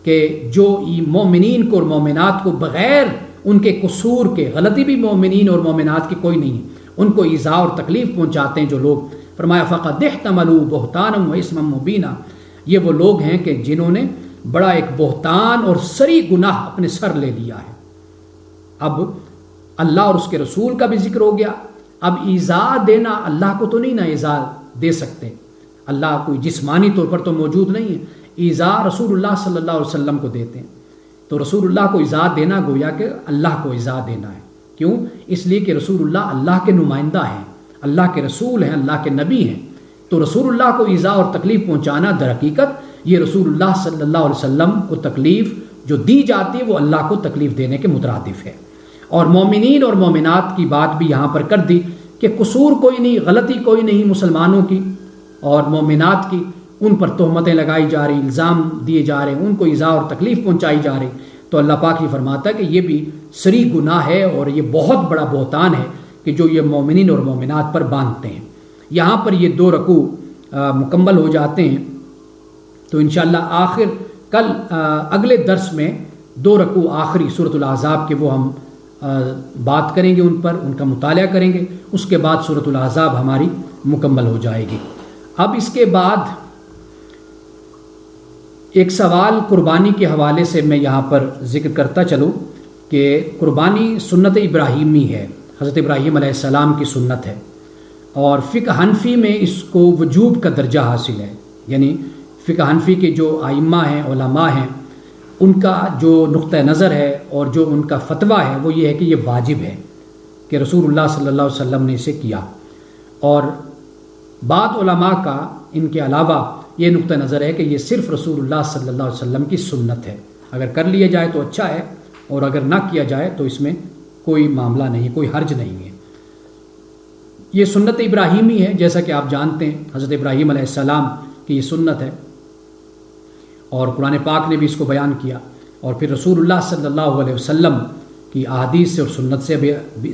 کہ جو مومنین کو اور مومنات کو بغیر ان کے قصور کے، غلطی بھی مومنین اور مومنات کی کوئی نہیں ہے، ان کو ایذا اور تکلیف پہنچاتے ہیں جو لوگ، فرمایا فقد احتملوا بہتانا و اسما مبینا، یہ وہ لوگ ہیں کہ جنہوں نے بڑا ایک بہتان اور سری گناہ اپنے سر لے لیا ہے۔ اب اللہ اور اس کے رسول کا بھی ذکر ہو گیا۔ اب ایذا دینا، اللہ کو تو نہیں نا ایذا دے سکتے، اللہ کوئی جسمانی طور پر تو موجود نہیں ہے، ایذا رسول اللہ صلی اللہ علیہ وسلم کو دیتے ہیں، تو رسول اللہ کو ایذا دینا گویا کہ اللہ کو ایذا دینا ہے۔ کیوں؟ اس لیے کہ رسول اللہ اللہ کے نمائندہ ہیں، اللہ کے رسول ہیں، اللہ کے نبی ہیں، تو رسول اللہ کو ایذا اور تکلیف پہنچانا در حقیقت یہ رسول اللہ صلی اللہ علیہ وسلم کو تکلیف جو دی جاتی ہے وہ اللہ کو تکلیف دینے کے مترادف ہے۔ اور مومنین اور مومنات کی بات بھی یہاں پر کر دی کہ قصور کوئی نہیں، غلطی کوئی نہیں مسلمانوں کی اور مومنات کی، ان پر تہمتیں لگائی جا رہی، الزام دیے جا رہے ہیں، ان کو ایذا اور تکلیف پہنچائی جا رہی، تو اللہ پاک یہ فرماتا ہے کہ یہ بھی سری گناہ ہے اور یہ بہت بڑا بہتان ہے کہ جو یہ مومنین اور مومنات پر باندھتے ہیں۔ یہاں پر یہ 2 رکوع مکمل ہو جاتے ہیں، تو انشاءاللہ آخر کل اگلے درس میں 2 رکوع آخری سورۃ الاحزاب کے وہ ہم بات کریں گے، ان پر ان کا مطالعہ کریں گے، اس کے بعد سورۃ الاحزاب ہماری مکمل ہو جائے گی۔ اب اس کے بعد ایک سوال قربانی کے حوالے سے میں یہاں پر ذکر کرتا چلوں کہ قربانی سنت ابراہیمی ہے، حضرت ابراہیم علیہ السلام کی سنت ہے، اور فقہ حنفی میں اس کو وجوب کا درجہ حاصل ہے، یعنی فقہ حنفی کے جو ائمہ ہیں، علماء ہیں، ان کا جو نقطہ نظر ہے اور جو ان کا فتویٰ ہے وہ یہ ہے کہ یہ واجب ہے کہ رسول اللہ صلی اللہ علیہ وسلم نے اسے کیا، اور بعض علماء کا ان کے علاوہ یہ نقطہ نظر ہے کہ یہ صرف رسول اللہ صلی اللہ علیہ وسلم کی سنت ہے، اگر کر لیا جائے تو اچھا ہے، اور اگر نہ کیا جائے تو اس میں کوئی معاملہ نہیں، کوئی حرج نہیں ہے۔ یہ سنت ابراہیمی ہے، جیسا کہ آپ جانتے ہیں حضرت ابراہیم علیہ السلام کی یہ سنت ہے، اور قرآن پاک نے بھی اس کو بیان کیا، اور پھر رسول اللہ صلی اللہ علیہ وسلم کی احادیث سے اور سنت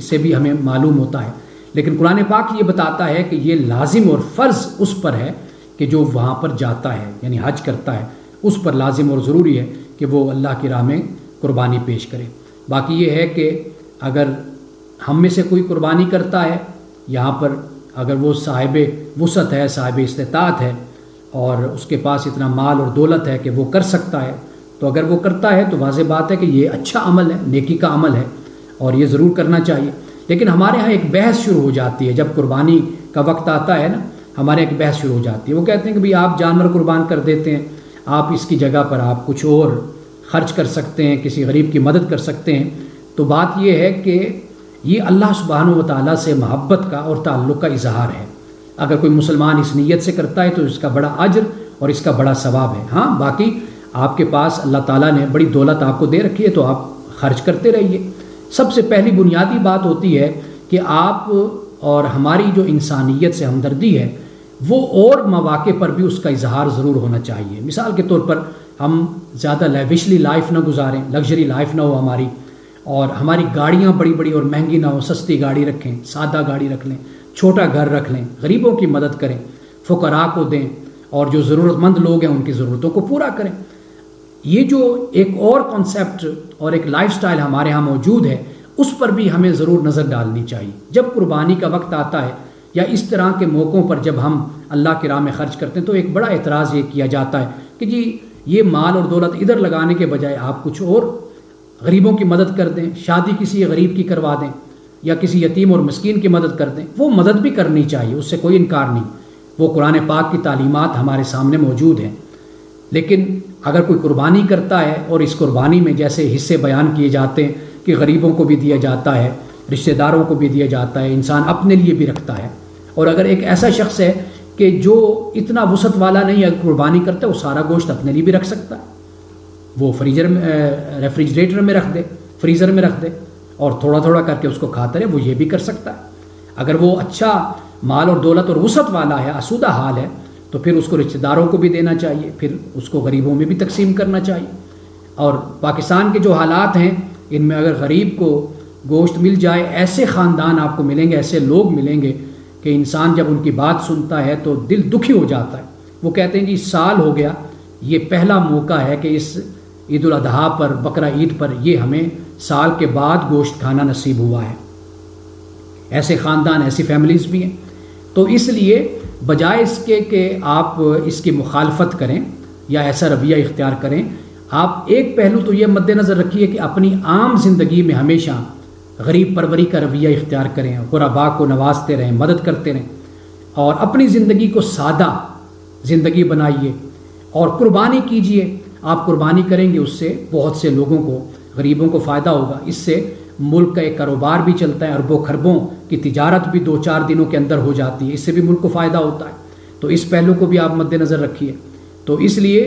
سے بھی ہمیں معلوم ہوتا ہے۔ لیکن قرآن پاک یہ بتاتا ہے کہ یہ لازم اور فرض اس پر ہے کہ جو وہاں پر جاتا ہے، یعنی حج کرتا ہے، اس پر لازم اور ضروری ہے کہ وہ اللہ کی راہ میں قربانی پیش کرے۔ باقی یہ ہے کہ اگر ہم میں سے کوئی قربانی کرتا ہے، یہاں پر اگر وہ صاحب وسعت ہے، صاحب استطاعت ہے، اور اس کے پاس اتنا مال اور دولت ہے کہ وہ کر سکتا ہے، تو اگر وہ کرتا ہے تو واضح بات ہے کہ یہ اچھا عمل ہے، نیکی کا عمل ہے، اور یہ ضرور کرنا چاہیے۔ لیکن ہمارے ہاں ایک بحث شروع ہو جاتی ہے جب قربانی کا وقت آتا ہے نا، ہمارے ایک بحث شروع ہو جاتی ہے۔ وہ کہتے ہیں کہ بھئی آپ جانور قربان کر دیتے ہیں، آپ اس کی جگہ پر آپ کچھ اور خرچ کر سکتے ہیں، کسی غریب کی مدد کر سکتے ہیں۔ تو بات یہ ہے کہ یہ اللہ سبحانہ و تعالیٰ سے محبت کا اور تعلق کا اظہار ہے۔ اگر کوئی مسلمان اس نیت سے کرتا ہے تو اس کا بڑا اجر اور اس کا بڑا ثواب ہے۔ ہاں باقی آپ کے پاس اللہ تعالیٰ نے بڑی دولت آپ کو دے رکھی ہے تو آپ خرچ کرتے رہیے۔ سب سے پہلی بنیادی بات ہوتی ہے کہ آپ اور ہماری جو انسانیت سے ہمدردی ہے وہ اور مواقع پر بھی اس کا اظہار ضرور ہونا چاہیے۔ مثال کے طور پر ہم زیادہ لیوشلی لائف نہ گزاریں، لگژری لائف نہ ہو ہماری، اور ہماری گاڑیاں بڑی بڑی اور مہنگی نہ ہو، سستی گاڑی رکھیں، سادہ گاڑی رکھ لیں، چھوٹا گھر رکھ لیں، غریبوں کی مدد کریں، فقراء کو دیں، اور جو ضرورت مند لوگ ہیں ان کی ضرورتوں کو پورا کریں۔ یہ جو ایک اور کنسیپٹ اور ایک لائف سٹائل ہمارے ہاں موجود ہے، اس پر بھی ہمیں ضرور نظر ڈالنی چاہیے۔ جب قربانی کا وقت آتا ہے یا اس طرح کے موقعوں پر جب ہم اللہ کی راہ میں خرچ کرتے ہیں تو ایک بڑا اعتراض یہ کیا جاتا ہے کہ جی یہ مال اور دولت ادھر لگانے کے بجائے آپ کچھ اور غریبوں کی مدد کر دیں، شادی کسی غریب کی کروا دیں، یا کسی یتیم اور مسکین کی مدد کر دیں۔ وہ مدد بھی کرنی چاہیے، اس سے کوئی انکار نہیں، وہ قرآن پاک کی تعلیمات ہمارے سامنے موجود ہیں۔ لیکن اگر کوئی قربانی کرتا ہے اور اس قربانی میں جیسے حصے بیان کیے جاتے ہیں کہ غریبوں کو بھی دیا جاتا ہے، رشتہ داروں کو بھی دیا جاتا ہے، انسان اپنے لیے بھی رکھتا ہے، اور اگر ایک ایسا شخص ہے کہ جو اتنا وسعت والا نہیں ہے، قربانی کرتا ہے، وہ سارا گوشت اپنے لیے بھی رکھ سکتا ہے، وہ ریفریجریٹر میں رکھ دے، فریزر میں رکھ دے، اور تھوڑا تھوڑا کر کے اس کو کھاتا رہے، وہ یہ بھی کر سکتا ہے۔ اگر وہ اچھا مال اور دولت اور وسعت والا ہے، آسودہ حال ہے، تو پھر اس کو رشتہ داروں کو بھی دینا چاہیے، پھر اس کو غریبوں میں بھی تقسیم کرنا چاہیے۔ اور پاکستان کے جو حالات ہیں ان میں اگر غریب کو گوشت مل جائے، ایسے خاندان آپ کو ملیں گے، ایسے لوگ ملیں گے کہ انسان جب ان کی بات سنتا ہے تو دل دکھی ہو جاتا ہے۔ وہ کہتے ہیں جی سال ہو گیا، یہ پہلا موقع ہے کہ اس عید الاضحیٰ پر، بقرہ عید پر یہ ہمیں سال کے بعد گوشت کھانا نصیب ہوا ہے۔ ایسے خاندان، ایسی فیملیز بھی ہیں۔ تو اس لیے بجائے اس کے کہ آپ اس کی مخالفت کریں یا ایسا رویہ اختیار کریں، آپ ایک پہلو تو یہ مد نظر رکھیے کہ اپنی عام زندگی میں ہمیشہ غریب پروری کا رویہ اختیار کریں، غرباء کو نوازتے رہیں، مدد کرتے رہیں، اور اپنی زندگی کو سادہ زندگی بنائیے اور قربانی کیجئے۔ آپ قربانی کریں گے، اس سے بہت سے لوگوں کو، غریبوں کو فائدہ ہوگا، اس سے ملک کا ایک کاروبار بھی چلتا ہے، اربوں خربوں کی تجارت بھی 2-4 دنوں کے اندر ہو جاتی ہے، اس سے بھی ملک کو فائدہ ہوتا ہے۔ تو اس پہلو کو بھی آپ مد نظر رکھیے۔ تو اس لیے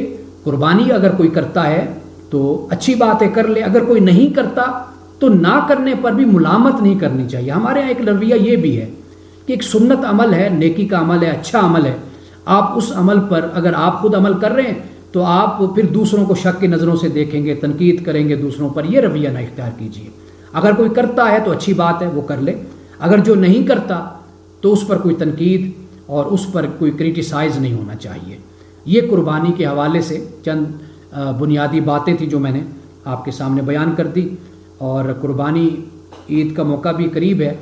قربانی اگر کوئی کرتا ہے تو اچھی بات ہے، کر لے، اگر کوئی نہیں کرتا تو نہ کرنے پر بھی ملامت نہیں کرنی چاہیے۔ ہمارے یہاں ایک رویہ یہ بھی ہے کہ ایک سنت عمل ہے، نیکی کا عمل ہے، اچھا عمل ہے، آپ اس عمل پر اگر آپ خود عمل کر رہے ہیں تو آپ پھر دوسروں کو شک کی نظروں سے دیکھیں گے، تنقید کریں گے دوسروں پر، یہ رویہ نہ اختیار کیجیے۔ اگر کوئی کرتا ہے تو اچھی بات ہے، وہ کر لے، اگر جو نہیں کرتا تو اس پر کوئی تنقید اور اس پر کوئی کریٹیسائز نہیں ہونا چاہیے۔ یہ قربانی کے حوالے سے چند بنیادی باتیں تھیں جو میں نے آپ کے سامنے بیان کر دی، اور قربانی عید کا موقع بھی قریب ہے،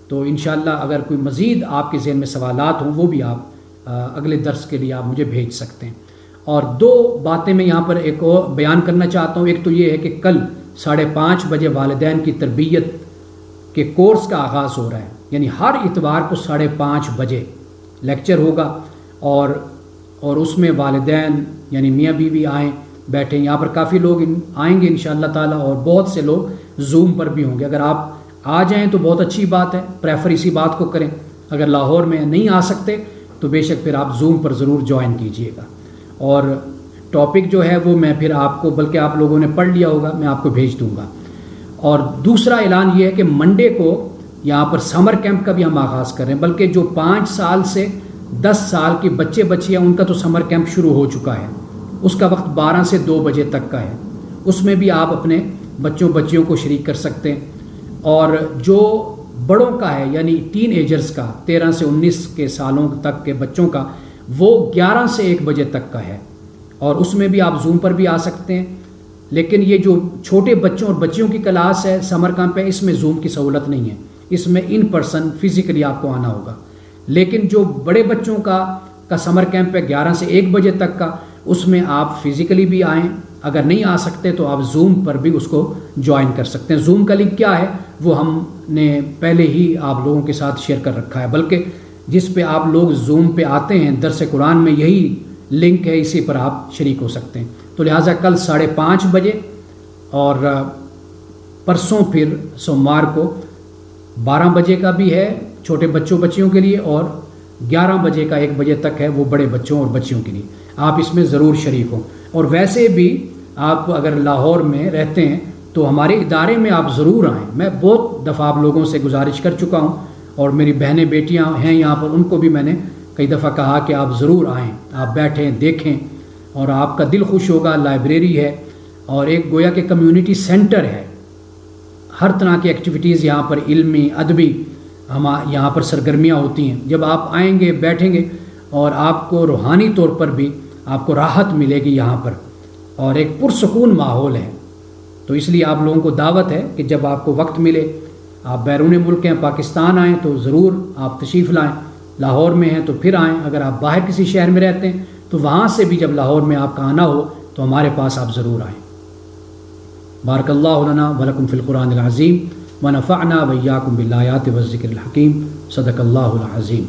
تو انشاءاللہ اگر کوئی مزید آپ کے ذہن میں سوالات ہوں وہ بھی آپ اگلے درس کے لیے آپ مجھے بھیج سکتے ہیں۔ اور 2 باتیں میں یہاں پر ایک اور بیان کرنا چاہتا ہوں۔ ایک تو یہ ہے کہ کل 5:30 بجے والدین کی تربیت کے کورس کا آغاز ہو رہا ہے، یعنی ہر اتوار کو 5:30 بجے لیکچر ہوگا، اور اس میں والدین یعنی میاں بیوی آئیں، بیٹھیں. یہاں پر کافی لوگ آئیں گے انشاءاللہ تعالیٰ، اور بہت سے لوگ زوم پر بھی ہوں گے. اگر آپ آ جائیں تو بہت اچھی بات ہے، پریفر اسی بات کو کریں. اگر لاہور میں نہیں آ سکتے تو بے شک پھر آپ زوم پر ضرور جوائن کیجئے گا. اور ٹاپک جو ہے وہ میں پھر آپ کو، بلکہ آپ لوگوں نے پڑھ لیا ہوگا، میں آپ کو بھیج دوں گا. اور دوسرا اعلان یہ ہے کہ منڈے کو یہاں پر سمر کیمپ کا بھی ہم آغاز کر رہے ہیں. بلکہ جو 5 سال سے 10 سال کے بچے بچیاں، ان کا تو سمر کیمپ شروع ہو چکا ہے. اس کا وقت 12 سے 2 بجے تک کا ہے. اس میں بھی آپ اپنے بچوں بچیوں کو شریک کر سکتے ہیں. اور جو بڑوں کا ہے، یعنی ٹین ایجرز کا، 13 سے 19 کے سالوں تک کے بچوں کا، وہ 11 سے 1 بجے تک کا ہے. اور اس میں بھی آپ زوم پر بھی آ سکتے ہیں. لیکن یہ جو چھوٹے بچوں اور بچیوں کی کلاس ہے، سمر کیمپ ہے، اس میں زوم کی سہولت نہیں ہے. اس میں ان پرسن فزیکلی آپ کو آنا ہوگا. لیکن جو بڑے بچوں کا سمر کیمپ ہے 11 سے 1 بجے تک کا، اس میں آپ فزیکلی بھی آئیں. اگر نہیں آ سکتے تو آپ زوم پر بھی اس کو جوائن کر سکتے ہیں. زوم کا لنک کیا ہے وہ ہم نے پہلے ہی آپ لوگوں کے ساتھ شیئر کر رکھا ہے. بلکہ جس پہ آپ لوگ زوم پہ آتے ہیں درس قرآن میں، یہی لنک ہے، اسی پر آپ شریک ہو سکتے ہیں. تو لہٰذا کل 5:30 بجے اور پرسوں پھر سوموار کو 12 بجے کا بھی ہے چھوٹے بچوں بچیوں کے لیے، اور 11 بجے کا 1 بجے تک ہے وہ بڑے بچوں اور بچیوں کے لیے. آپ اس میں ضرور شریک ہوں. اور ویسے بھی آپ اگر لاہور میں رہتے ہیں تو ہمارے ادارے میں آپ ضرور آئیں. میں بہت دفعہ آپ لوگوں سے گزارش کر چکا ہوں، اور میری بہنیں بیٹیاں ہیں یہاں پر، ان کو بھی میں نے کئی دفعہ کہا کہ آپ ضرور آئیں، آپ بیٹھیں دیکھیں، اور آپ کا دل خوش ہوگا. لائبریری ہے اور ایک گویا کہ کمیونٹی سینٹر ہے. ہر طرح کی ایکٹیویٹیز یہاں پر، علمی ادبی یہاں پر سرگرمیاں ہوتی ہیں. جب آپ آئیں گے بیٹھیں گے، اور آپ کو روحانی طور پر بھی آپ کو راحت ملے گی یہاں پر، اور ایک پرسکون ماحول ہے. تو اس لیے آپ لوگوں کو دعوت ہے کہ جب آپ کو وقت ملے، آپ بیرون ملک ہیں، پاکستان آئیں تو ضرور آپ تشریف لائیں. لاہور میں ہیں تو پھر آئیں. اگر آپ باہر کسی شہر میں رہتے ہیں تو وہاں سے بھی جب لاہور میں آپ کا آنا ہو تو ہمارے پاس آپ ضرور آئیں. بارک اللہ لنا ولکم فی القرآن العظیم ونفعنا وإیاکم بالآیات والذکر الحکیم. صدق اللہ العظیم.